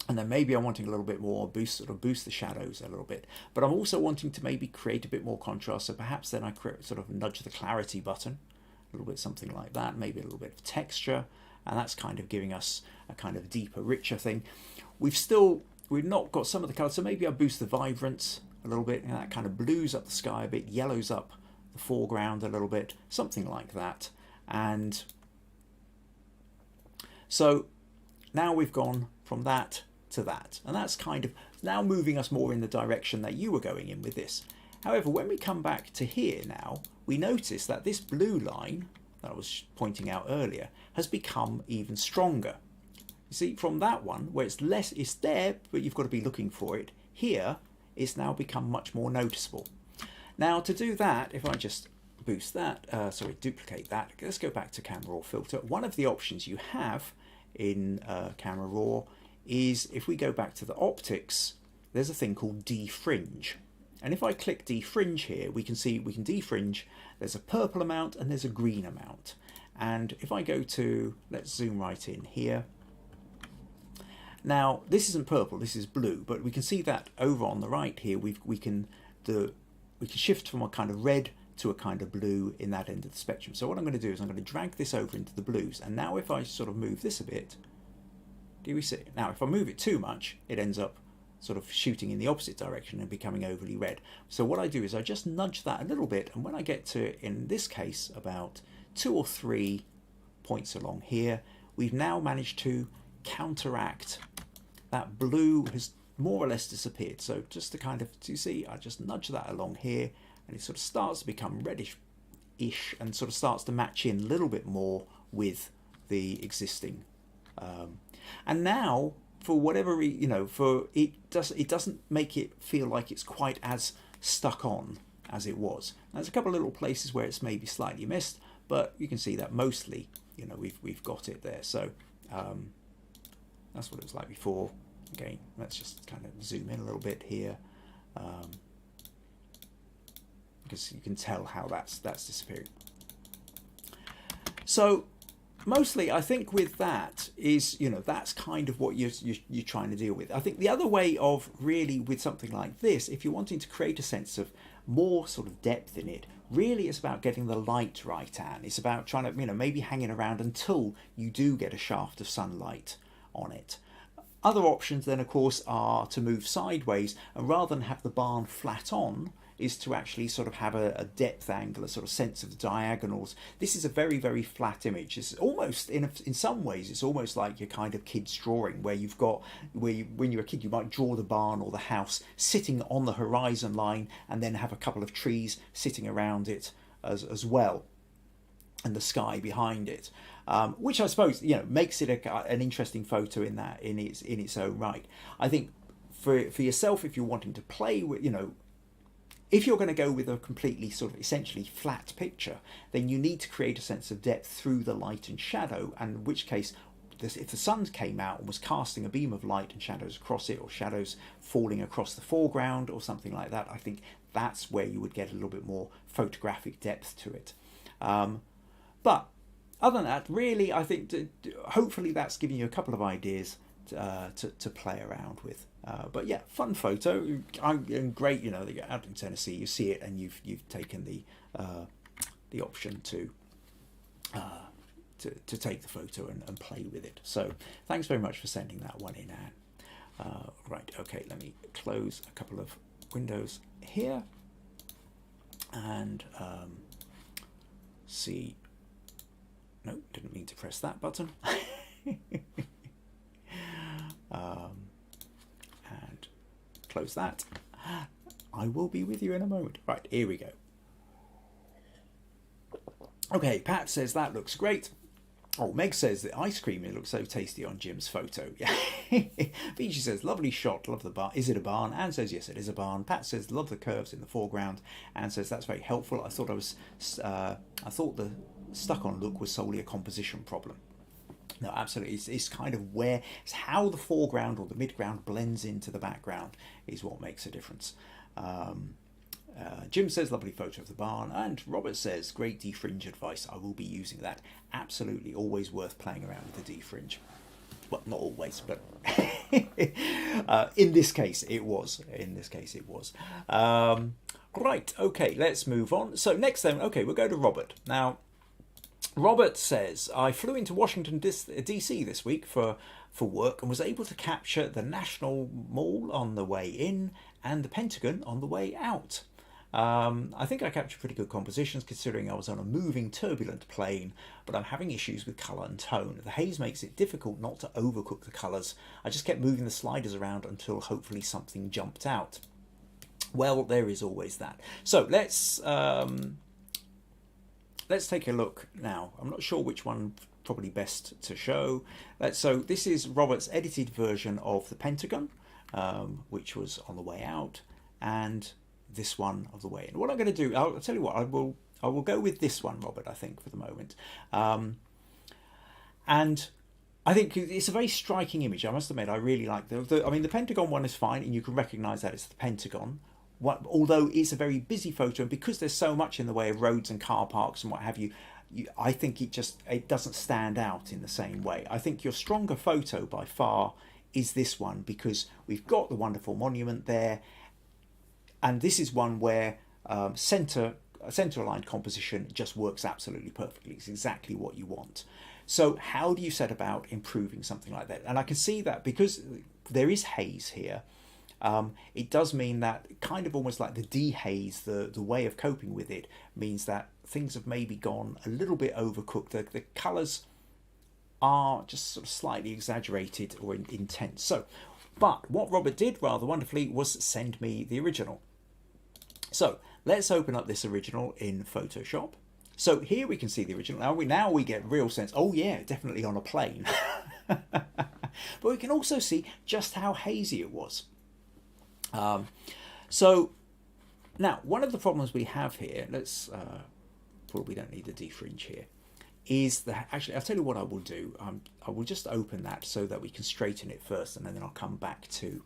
And then maybe I'm wanting a little bit more boost the shadows a little bit. But I'm also wanting to maybe create a bit more contrast. So perhaps then I sort of nudge the clarity button, a little bit something like that, maybe a little bit of texture. And that's kind of giving us a kind of deeper, richer thing. We've not got some of the colours, so maybe I'll boost the vibrance a little bit, and that kind of blues up the sky a bit, yellows up the foreground a little bit, something like that. And so now we've gone from that to that, and that's kind of now moving us more in the direction that you were going in with this. However, when we come back to here now, we notice that this blue line that I was pointing out earlier has become even stronger. You see, from that one where it's less, it's there, but you've got to be looking for it. Here, it's now become much more noticeable. Now to do that, if I just boost that, duplicate that, let's go back to Camera Raw filter. One of the options you have in Camera Raw is, if we go back to the optics, there's a thing called defringe. And if I click defringe here, we can see we can defringe. There's a purple amount and there's a green amount. And if I go to, let's zoom right in here. Now this isn't purple, this is blue, but we can see that over on the right here, we can shift from a kind of red to a kind of blue in that end of the spectrum. So what I'm going to do is I'm going to drag this over into the blues. And now if I sort of move this a bit, do we see? Now if I move it too much, it ends up sort of shooting in the opposite direction and becoming overly red. So what I do is I just nudge that a little bit, and when I get to, in this case, about 2 or 3 points along here, we've now managed to counteract that blue has more or less disappeared. So just to kind of, do you see, I just nudge that along here and it sort of starts to become reddish-ish and sort of starts to match in a little bit more with the existing. And now, for whatever it doesn't make it feel like it's quite as stuck on as it was. There's a couple of little places where it's maybe slightly missed, but you can see that mostly, we've got it there. So that's what it was like before. Again, let's just kind of zoom in a little bit here, because you can tell how that's disappearing. So mostly, I think with that is, that's kind of what you're trying to deal with. I think the other way of really with something like this, if you're wanting to create a sense of more sort of depth in it, really it's about getting the light right, Anne. It's about trying to, maybe hanging around until you do get a shaft of sunlight on it. Other options then, of course, are to move sideways, and rather than have the barn flat on, is to actually sort of have a depth angle, a sort of sense of the diagonals. This is a very, very flat image. It's almost, in some ways, it's almost like your kind of kid's drawing, where you've got, when you're a kid, you might draw the barn or the house sitting on the horizon line, and then have a couple of trees sitting around it as well, and the sky behind it. Which I suppose makes it an interesting photo in its own right. I think for yourself, if you're wanting to play with, if you're going to go with a completely sort of essentially flat picture, then you need to create a sense of depth through the light and shadow. And in which case, if the sun came out and was casting a beam of light and shadows across it, or shadows falling across the foreground or something like that, I think that's where you would get a little bit more photographic depth to it. But other than that, really, I think hopefully that's giving you a couple of ideas to play around with. But yeah, fun photo, and great. You're out in Tennessee, you see it, and you've taken the option to take the photo and play with it. So thanks very much for sending that one in, Anne. Right, okay, let me close a couple of windows here and see. No, didn't mean to press that button. And close that. I will be with you in a moment. Right, here we go. Okay, Pat says that looks great. Oh, Meg says that ice cream, it looks so tasty on Jim's photo. Yeah. Viji says, lovely shot, love the barn. Is it a barn? Anne says, yes, it is a barn. Pat says, love the curves in the foreground. Anne says, that's very helpful. I thought the stuck-on look was solely a composition problem. No, absolutely. It's kind of it's how the foreground or the midground blends into the background is what makes a difference. Jim says, lovely photo of the barn. And Robert says, great defringe advice. I will be using that. Absolutely, always worth playing around with the defringe. Well, not always, but in this case, it was. Right, okay, let's move on. So next then, okay, we'll go to Robert. Now, Robert says, I flew into Washington, D.C. this week for work and was able to capture the National Mall on the way in and the Pentagon on the way out. I think I captured pretty good compositions considering I was on a moving, turbulent plane, but I'm having issues with colour and tone. The haze makes it difficult not to overcook the colours. I just kept moving the sliders around until hopefully something jumped out. Well, there is always that. So let's take a look now. I'm not sure which one probably best to show. So this is Robert's edited version of the Pentagon, which was on the way out, and this one of the way in. What I'm going to do, I'll tell you what, I will go with this one, Robert, I think, for the moment. And I think it's a very striking image. I must admit, I really like the Pentagon one is fine, and you can recognise that it's the Pentagon. Although it's a very busy photo, and because there's so much in the way of roads and car parks and what have you, I think it doesn't stand out in the same way. I think your stronger photo by far is this one, because we've got the wonderful monument there, and this is one where centre aligned composition just works absolutely perfectly. It's exactly what you want. So how do you set about improving something like that? And I can see that because there is haze here, it does mean that kind of almost like the dehaze, the way of coping with it means that things have maybe gone a little bit overcooked. The colours are just sort of slightly exaggerated or intense. So, but what Robert did rather wonderfully was send me the original. So let's open up this original in Photoshop. So here we can see the original. Now we get real sense. Oh yeah, definitely on a plane. But we can also see just how hazy it was. So now one of the problems we have here, we don't need the defringe here, is that actually I'll tell you what I will do. I will just open that so that we can straighten it first, and then I'll come back to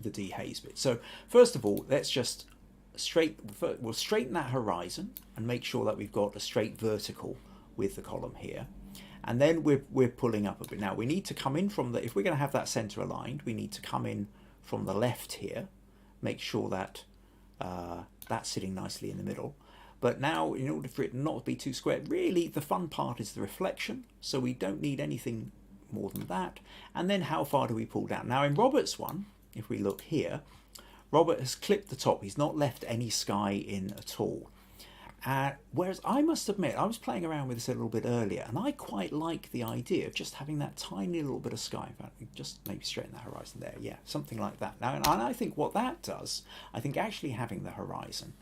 the dehaze bit. So first of all, let's just we'll straighten that horizon and make sure that we've got a straight vertical with the column here. And then we're pulling up a bit. Now we need to come in from if we're going to have that center aligned, we need to come in from the left here, make sure that that's sitting nicely in the middle. But now, in order for it not to be too square, really the fun part is the reflection, so we don't need anything more than that. And then how far do we pull down? Now in Robert's one, if we look here, Robert has clipped the top. He's not left any sky in at all. Whereas I must admit, I was playing around with this a little bit earlier, and I quite like the idea of just having that tiny little bit of sky. In fact, just maybe straighten the horizon there. Yeah, something like that. Now, and I think what that does, I think actually having the horizon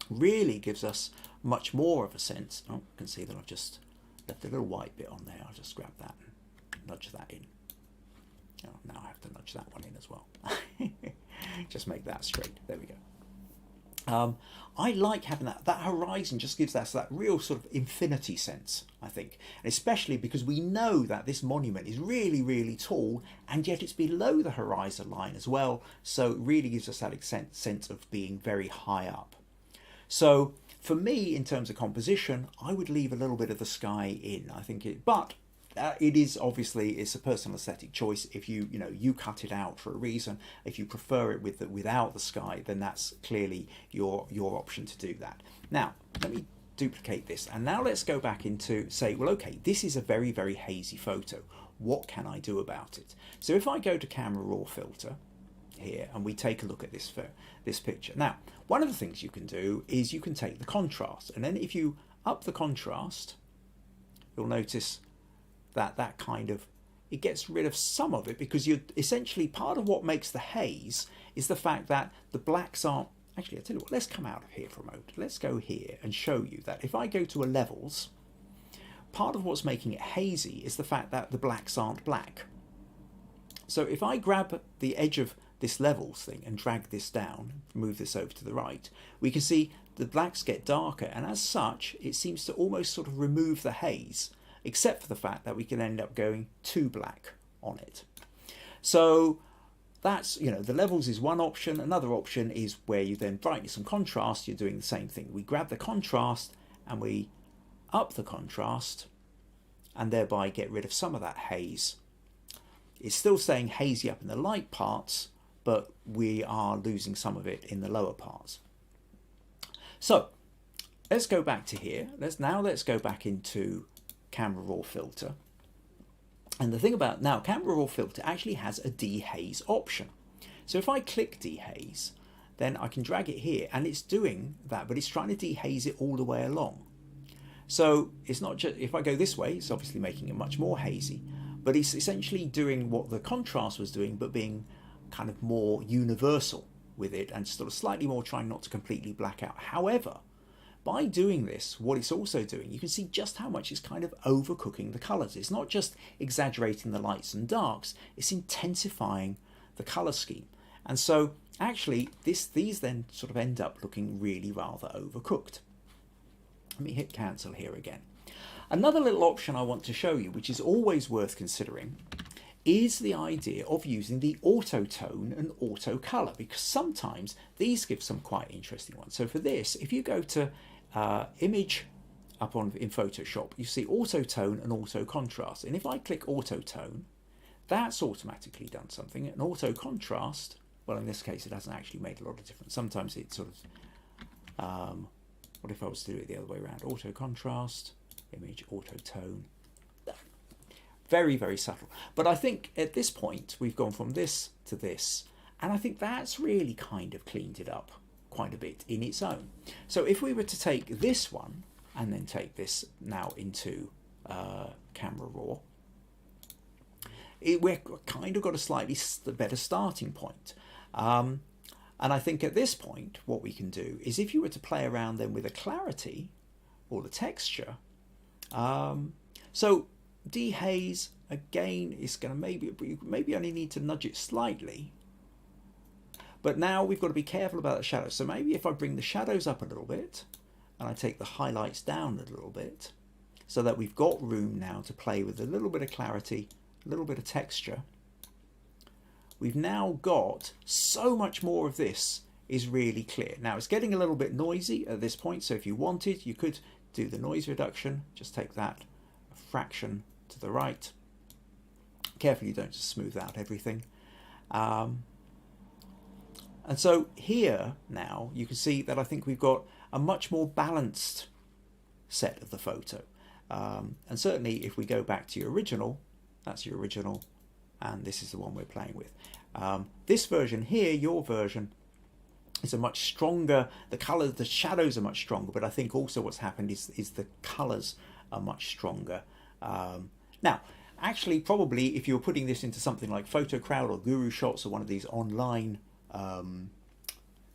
really gives us much more of a sense. Oh, you can see that I've just left a little white bit on there. I'll just grab that and nudge that in. Oh, now I have to nudge that one in as well. Just make that straight. There we go. I like having that horizon. Just gives us that real sort of infinity sense, I think, and especially because we know that this monument is really, really tall, and yet it's below the horizon line as well, so it really gives us that sense of being very high up. So for me, in terms of composition, I would leave a little bit of the sky in. I think but it is obviously, it's a personal aesthetic choice. If you cut it out for a reason, if you prefer it without the sky, then that's clearly your option to do that. Now let me duplicate this, and now let's go back into say, well, okay, this is a very, very hazy photo. What can I do about it? So if I go to camera raw filter here and we take a look at this picture. Now, one of the things you can do is you can take the contrast, and then if you up the contrast, you'll notice that kind of, it gets rid of some of it, because you're essentially, part of what makes the haze is the fact that the blacks aren't, actually I'll tell you what, let's come out of here for a moment. Let's go here and show you that if I go to a levels, part of what's making it hazy is the fact that the blacks aren't black. So if I grab the edge of this levels thing and drag this down, move this over to the right, we can see the blacks get darker, and as such it seems to almost sort of remove the haze, except for the fact that we can end up going too black on it. So that's, the levels is one option. Another option is where you then brightness and contrast, you're doing the same thing. We grab the contrast and we up the contrast and thereby get rid of some of that haze. It's still staying hazy up in the light parts, but we are losing some of it in the lower parts. So let's go back to here. Let's go back into Camera Raw filter. And the thing about now, Camera Raw filter actually has a dehaze option. So if I click dehaze, then I can drag it here and it's doing that, but it's trying to dehaze it all the way along. So it's not just, if I go this way, it's obviously making it much more hazy, but it's essentially doing what the contrast was doing, but being kind of more universal with it and sort of slightly more trying not to completely black out. However, by doing this, what it's also doing, you can see just how much it's kind of overcooking the colours. It's not just exaggerating the lights and darks, it's intensifying the colour scheme. And so actually these then sort of end up looking really rather overcooked. Let me hit cancel here again. Another little option I want to show you, which is always worth considering, is the idea of using the auto tone and auto color, because sometimes these give some quite interesting ones. So for this, if you go to image up in Photoshop, you see auto tone and auto contrast. And if I click auto tone, that's automatically done something. And auto contrast, well, in this case, it hasn't actually made a lot of difference. Sometimes it sort of, what if I was to do it the other way around? Auto contrast, image, auto tone. Very, very subtle. But I think at this point, we've gone from this to this, and I think that's really kind of cleaned it up quite a bit in its own. So if we were to take this one and then take this now into Camera Raw, we've kind of got a slightly better starting point. And I think at this point, what we can do is if you were to play around then with the clarity or the texture, so dehaze again is going to maybe only need to nudge it slightly, but now we've got to be careful about the shadows. So maybe if I bring the shadows up a little bit and I take the highlights down a little bit, so that we've got room now to play with a little bit of clarity, a little bit of texture. We've now got so much more of this is really clear. Now it's getting a little bit noisy at this point, so if you wanted, you could do the noise reduction, just take that a fraction to the right. Carefully you don't just smooth out everything. And so here now you can see that I think we've got a much more balanced set of the photo. And certainly if we go back to your original, that's your original, and this is the one we're playing with. This version here, your version, is a much stronger, the colours, the shadows are much stronger, but I think also what's happened is the colours are much stronger. Now, actually, probably if you were putting this into something like PhotoCrowd or Guru Shots or one of these online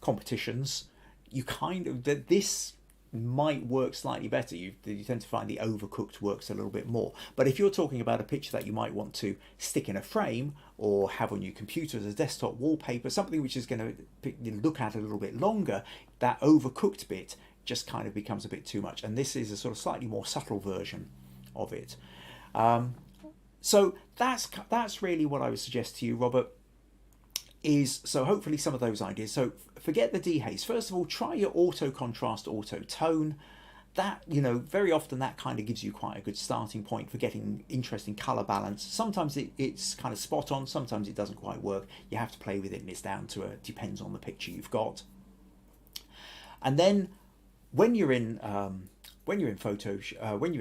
competitions, you kind of, this might work slightly better. You tend to find the overcooked works a little bit more. But if you're talking about a picture that you might want to stick in a frame or have on your computer as a desktop wallpaper, something which is going to look at a little bit longer, that overcooked bit just kind of becomes a bit too much. And this is a sort of slightly more subtle version of it. So that's really what I would suggest to you, Robert. So hopefully some of those ideas. So forget the dehaze. First of all, try your auto contrast, auto tone. That, very often that kind of gives you quite a good starting point for getting interesting color balance. Sometimes it's kind of spot on. Sometimes it doesn't quite work. You have to play with it, and it's down to depends on the picture you've got. And then when you're in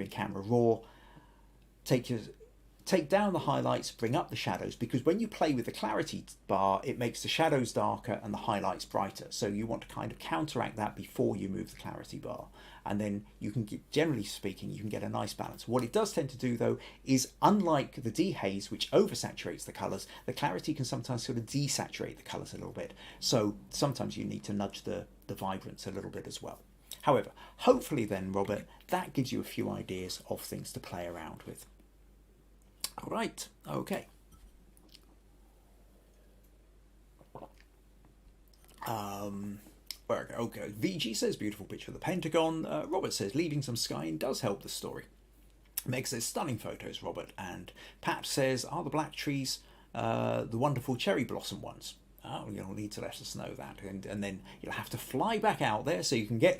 Camera Raw, take down the highlights, bring up the shadows, because when you play with the clarity bar, it makes the shadows darker and the highlights brighter. So you want to kind of counteract that before you move the clarity bar. And then you can get, generally speaking, you can get a nice balance. What it does tend to do though, is unlike the dehaze, which oversaturates the colors, the clarity can sometimes sort of desaturate the colors a little bit. So sometimes you need to nudge the vibrance a little bit as well. However, hopefully then, Robert, that gives you a few ideas of things to play around with. All right, okay. Okay, Viji says beautiful picture of the Pentagon. Robert says leaving some sky in does help the story. Meg says stunning photos, Robert. And Pat says, are the black trees the wonderful cherry blossom ones? Oh, you'll need to let us know that, and then you'll have to fly back out there so you can get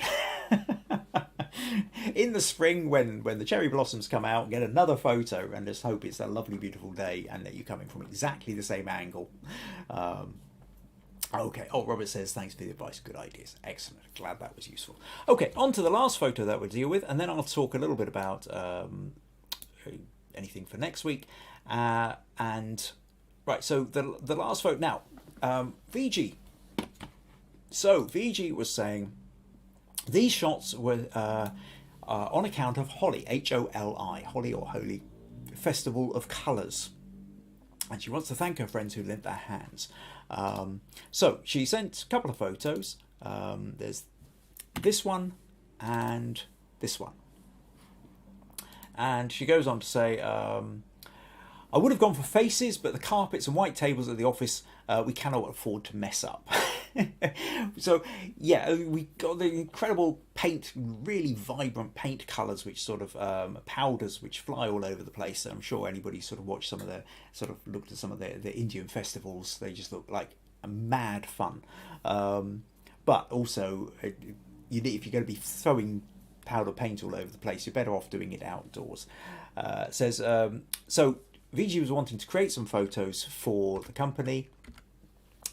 in the spring when the cherry blossoms come out, get another photo, and just hope it's a lovely, beautiful day and that you're coming from exactly the same angle. Okay. Oh, Robert says, thanks for the advice. Good ideas. Excellent. Glad that was useful. Okay, on to the last photo that we'll deal with, and then I'll talk a little bit about anything for next week. And right, so the last photo now. Viji. So Viji was saying these shots were on account of Holi, Holi, Holi or Holy, Festival of Colours, and she wants to thank her friends who lent their hands. So she sent a couple of photos. There's this one and this one, and she goes on to say, I would have gone for faces, but the carpets and white tables at the office we cannot afford to mess up. So yeah, we got the incredible paint, really vibrant paint colours, which sort of powders which fly all over the place. I'm sure anybody sort of watched some of the, sort of looked at some of the Indian festivals, they just look like a mad fun. But also, you need, if you're going to be throwing powder paint all over the place, you're better off doing it outdoors. Says so Viji was wanting to create some photos for the company,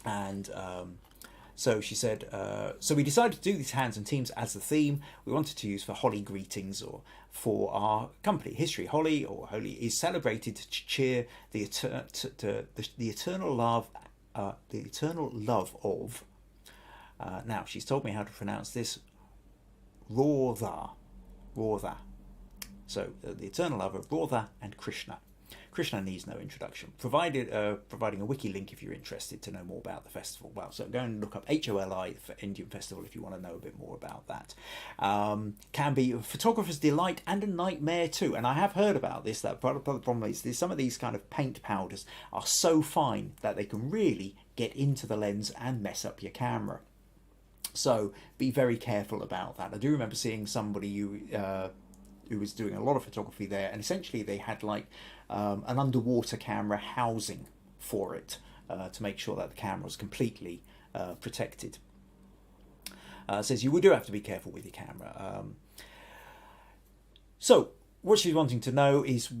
and so she said, so we decided to do these hands and teams as the theme we wanted to use for Holi greetings or for our company history. Holi or Holi is celebrated to cheer the eternal love, of. Now she's told me how to pronounce this. Rotha. So the eternal love of Rotha and Krishna. Krishna needs no introduction. Providing a wiki link if you're interested to know more about the festival. Well, so go and look up HOLI for Indian Festival if you want to know a bit more about that. Can be a photographer's delight and a nightmare too. And I have heard about this. That part of the problem is some of these kind of paint powders are so fine that they can really get into the lens and mess up your camera. So be very careful about that. I do remember seeing somebody who was doing a lot of photography there, and essentially they had like an underwater camera housing for it to make sure that the camera was completely protected. Says you do have to be careful with your camera. So what she's wanting to know is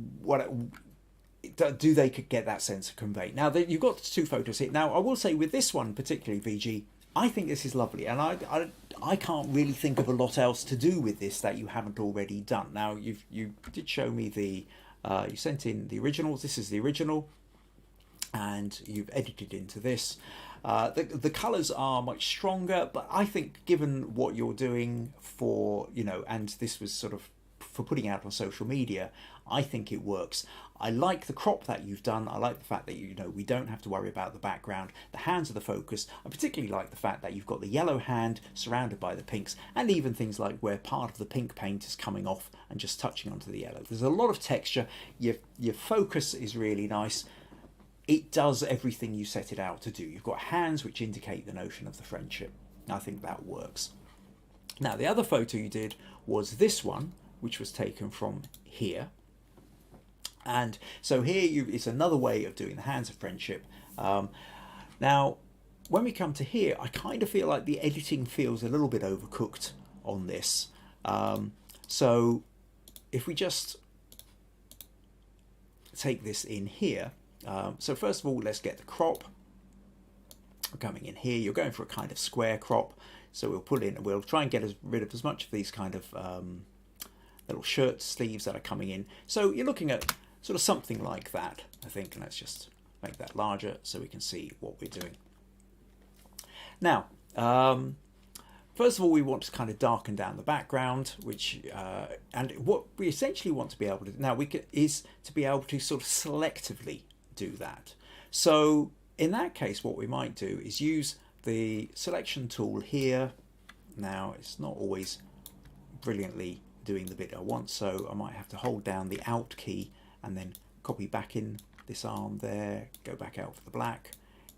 do they get that sense of convey. Now you've got two photos here. Now I will say with this one particularly, VG, I think this is lovely, and I can't really think of a lot else to do with this that you haven't already done. Now you did show me the you sent in the originals. This is the original, and you've edited into this. The colours are much stronger, but I think given what you're doing for, and this was sort of for putting out on social media, I think it works. I like the crop that you've done. I like the fact that we don't have to worry about the background. The hands are the focus. I particularly like the fact that you've got the yellow hand surrounded by the pinks, and even things like where part of the pink paint is coming off and just touching onto the yellow. There's a lot of texture. Your focus is really nice. It does everything you set it out to do. You've got hands which indicate the notion of the friendship. I think that works. Now the other photo you did was this one, which was taken from here. And so here it's another way of doing the hands of friendship. Now, when we come to here, I kind of feel like the editing feels a little bit overcooked on this. So if we just take this in here. So first of all, let's get the crop. Coming in here, you're going for a kind of square crop. So we'll try and get rid of as much of these kind of little shirt sleeves that are coming in. So you're looking at sort of something like that, I think. And let's just make that larger so we can see what we're doing. Now, first of all, we want to kind of darken down the background, and what we essentially want to be able to do now is to be able to sort of selectively do that. So in that case, what we might do is use the selection tool here. Now it's not always brilliantly doing the bit I want, so I might have to hold down the Alt key and then copy back in this arm there, go back out for the black.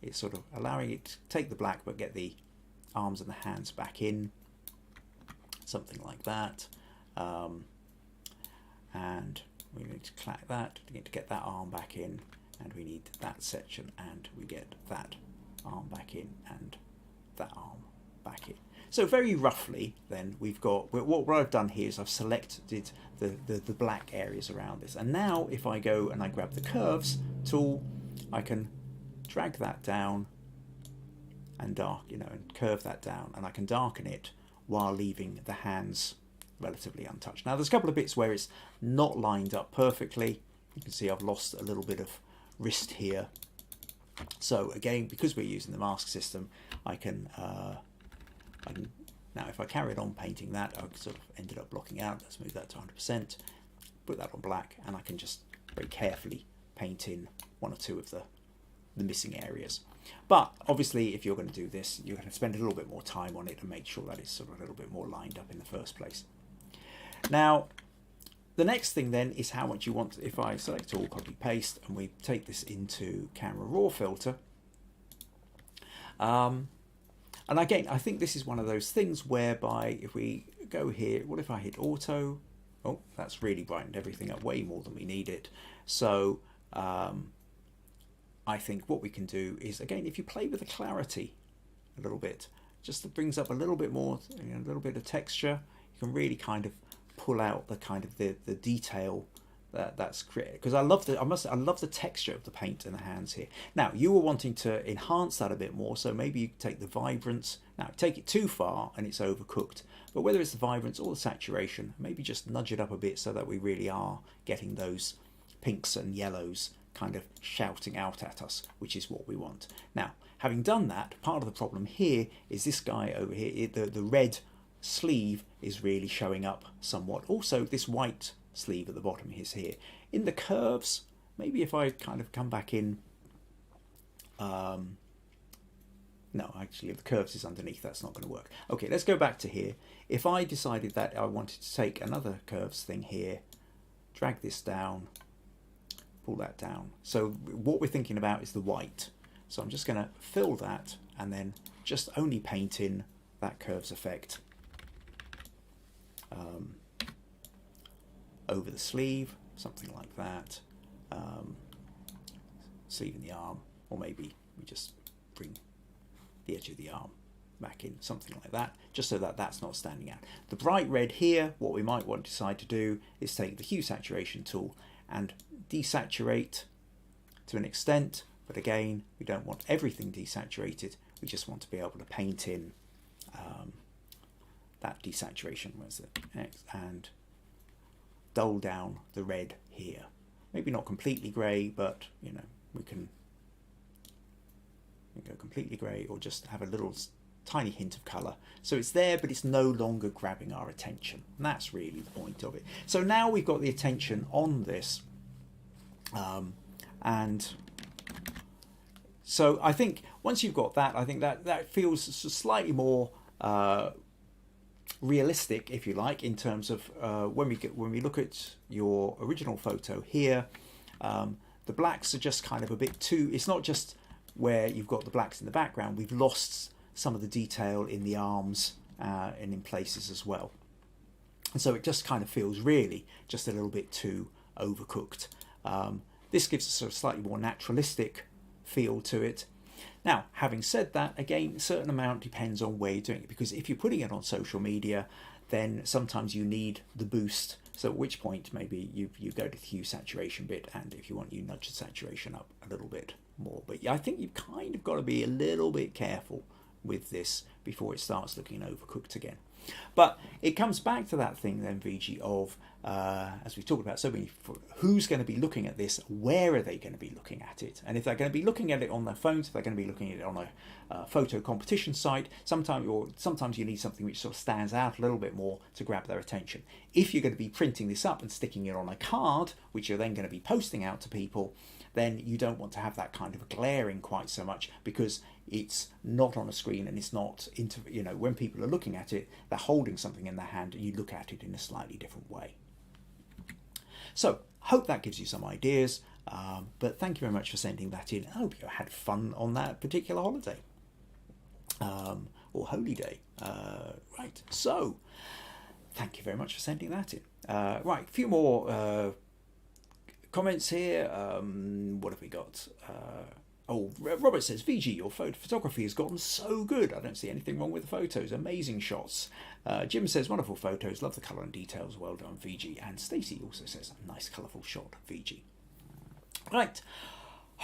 It's sort of allowing it to take the black but get the arms and the hands back in, something like that. And we need to clack that, we need to get that arm back in, and we need that section, and we get that arm back in and that arm back in. So very roughly then we've got, what I've done here is I've selected the black areas around this, and now if I go and I grab the curves tool, I can drag that down and and curve that down, and I can darken it while leaving the hands relatively untouched. Now there's a couple of bits where it's not lined up perfectly. You can see I've lost a little bit of wrist here. So again, because we're using the mask system, I can now if I carried on painting that, I sort of ended up blocking out. Let's move that to 100%, put that on black, and I can just very carefully paint in one or two of the missing areas. But obviously if you're going to do this, you're going to spend a little bit more time on it and make sure that it's sort of a little bit more lined up in the first place. Now the next thing then is how much you want. If I select all, copy paste, and we take this into camera raw filter, and again I think this is one of those things whereby if we go here, what if I hit auto? Oh, that's really brightened everything up way more than we need it. So I think what we can do is, again, if you play with the clarity a little bit, just that brings up a little bit more, a little bit of texture, you can really kind of pull out the kind of the detail that's created. Because I love the texture of the paint in the hands here. Now you were wanting to enhance that a bit more, so maybe you take the vibrance. Now take it too far and it's overcooked. But whether it's the vibrance or the saturation, maybe just nudge it up a bit so that we really are getting those pinks and yellows kind of shouting out at us, which is what we want. Now, having done that, part of the problem here is this guy over here, the red sleeve is really showing up somewhat. Also, this white sleeve at the bottom is here. In the curves, maybe if I kind of come back in, no, actually the curves is underneath, that's not going to work. Okay, let's go back to here. If I decided that I wanted to take another curves thing here, drag this down, pull that down. So what we're thinking about is the white. So I'm just going to fill that and then just only paint in that curves effect over the sleeve, something like that. Sleeve in the arm, or maybe we just bring the edge of the arm back in, something like that, just so that that's not standing out. The bright red here, what we might want to decide to do is take the hue saturation tool and desaturate to an extent, but again we don't want everything desaturated, we just want to be able to paint in that desaturation, where's the X, and dull down the red here. Maybe not completely grey, but we can go completely grey or just have a little tiny hint of colour. So it's there, but it's no longer grabbing our attention. And that's really the point of it. So now we've got the attention on this. And so I think once you've got that, I think that feels slightly more realistic, if you like, in terms of when we look at your original photo here. The blacks are just kind of a bit too, it's not just where you've got the blacks in the background, we've lost some of the detail in the arms and in places as well. And so it just kind of feels really just a little bit too overcooked. This gives us a slightly more naturalistic feel to it. Now, having said that, again, a certain amount depends on where you're doing it, because if you're putting it on social media, then sometimes you need the boost. So at which point maybe you go to the hue saturation bit, and if you want, you nudge the saturation up a little bit more. But yeah, I think you've kind of got to be a little bit careful with this before it starts looking overcooked again. But it comes back to that thing then, Viji, of as we've talked about so many, who's going to be looking at this, where are they going to be looking at it, and if they're going to be looking at it on their phones, if they're going to be looking at it on a photo competition site, sometimes you need something which sort of stands out a little bit more to grab their attention. If you're going to be printing this up and sticking it on a card, which you're then going to be posting out to people, then you don't want to have that kind of glaring quite so much, because it's not on a screen and it's not when people are looking at it, they're holding something in their hand and you look at it in a slightly different way. So hope that gives you some ideas, but thank you very much for sending that in. I hope you had fun on that particular holiday or holy day. Right, so thank you very much for sending that in. Right, a few more comments here. What have we got? Robert says, Viji, your photography has gotten so good. I don't see anything wrong with the photos. Amazing shots. Jim says, wonderful photos. Love the colour and details. Well done, Viji. And Stacey also says, nice colourful shot, Viji. Right.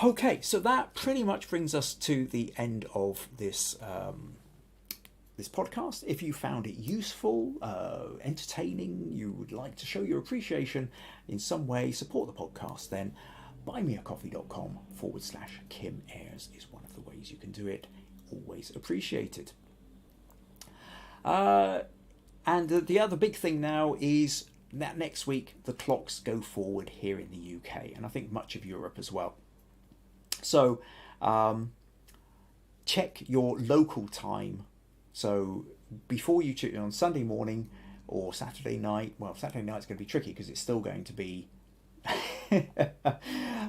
Okay, so that pretty much brings us to the end of this this podcast. If you found it useful, entertaining, you would like to show your appreciation in some way, support the podcast, then buymeacoffee.com/Kim Ayres is one of the ways you can do it. Always appreciated. And the other big thing now is that next week the clocks go forward here in the UK, and I think much of Europe as well. So check your local time. So before you tune on Sunday morning or Saturday night, well, Saturday night's going to be tricky because it's still going to be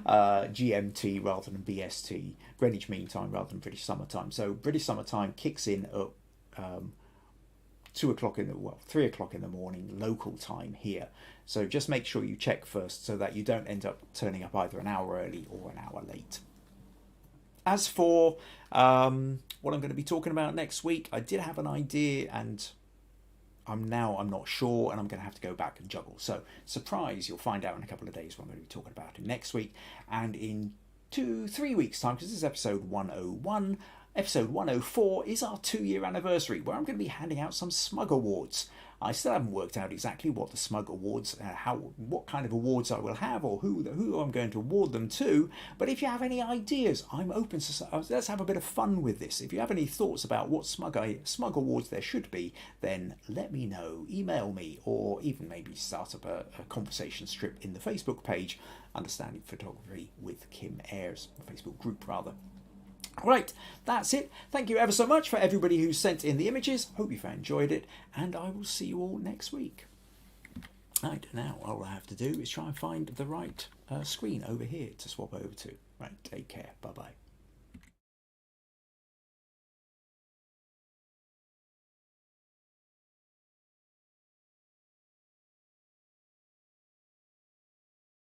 GMT rather than BST, Greenwich Mean Time rather than British Summer Time. So British Summer Time kicks in at 3 o'clock in the morning local time here. So just make sure you check first so that you don't end up turning up either an hour early or an hour late. As for what I'm going to be talking about next week, I did have an idea and I'm not sure, and I'm going to have to go back and juggle. So surprise, you'll find out in a couple of days what I'm going to be talking about it next week. And in 2-3 weeks time, because this is episode 101, episode 104 is our 2-year anniversary, where I'm going to be handing out some Smug Awards. I still haven't worked out exactly what the Smug Awards, what kind of awards I will have, or who I'm going to award them to. But if you have any ideas, I'm open to. Let's have a bit of fun with this. If you have any thoughts about what Smug Awards there should be, then let me know. Email me, or even maybe start up a conversation strip in the Facebook page, Understanding Photography with Kim Ayres, Facebook group rather. Right, that's it. Thank you ever so much for everybody who sent in the images. Hope you've enjoyed it, and I will see you all next week. Right, now all I have to do is try and find the right screen over here to swap over to. Right, take care. Bye-bye.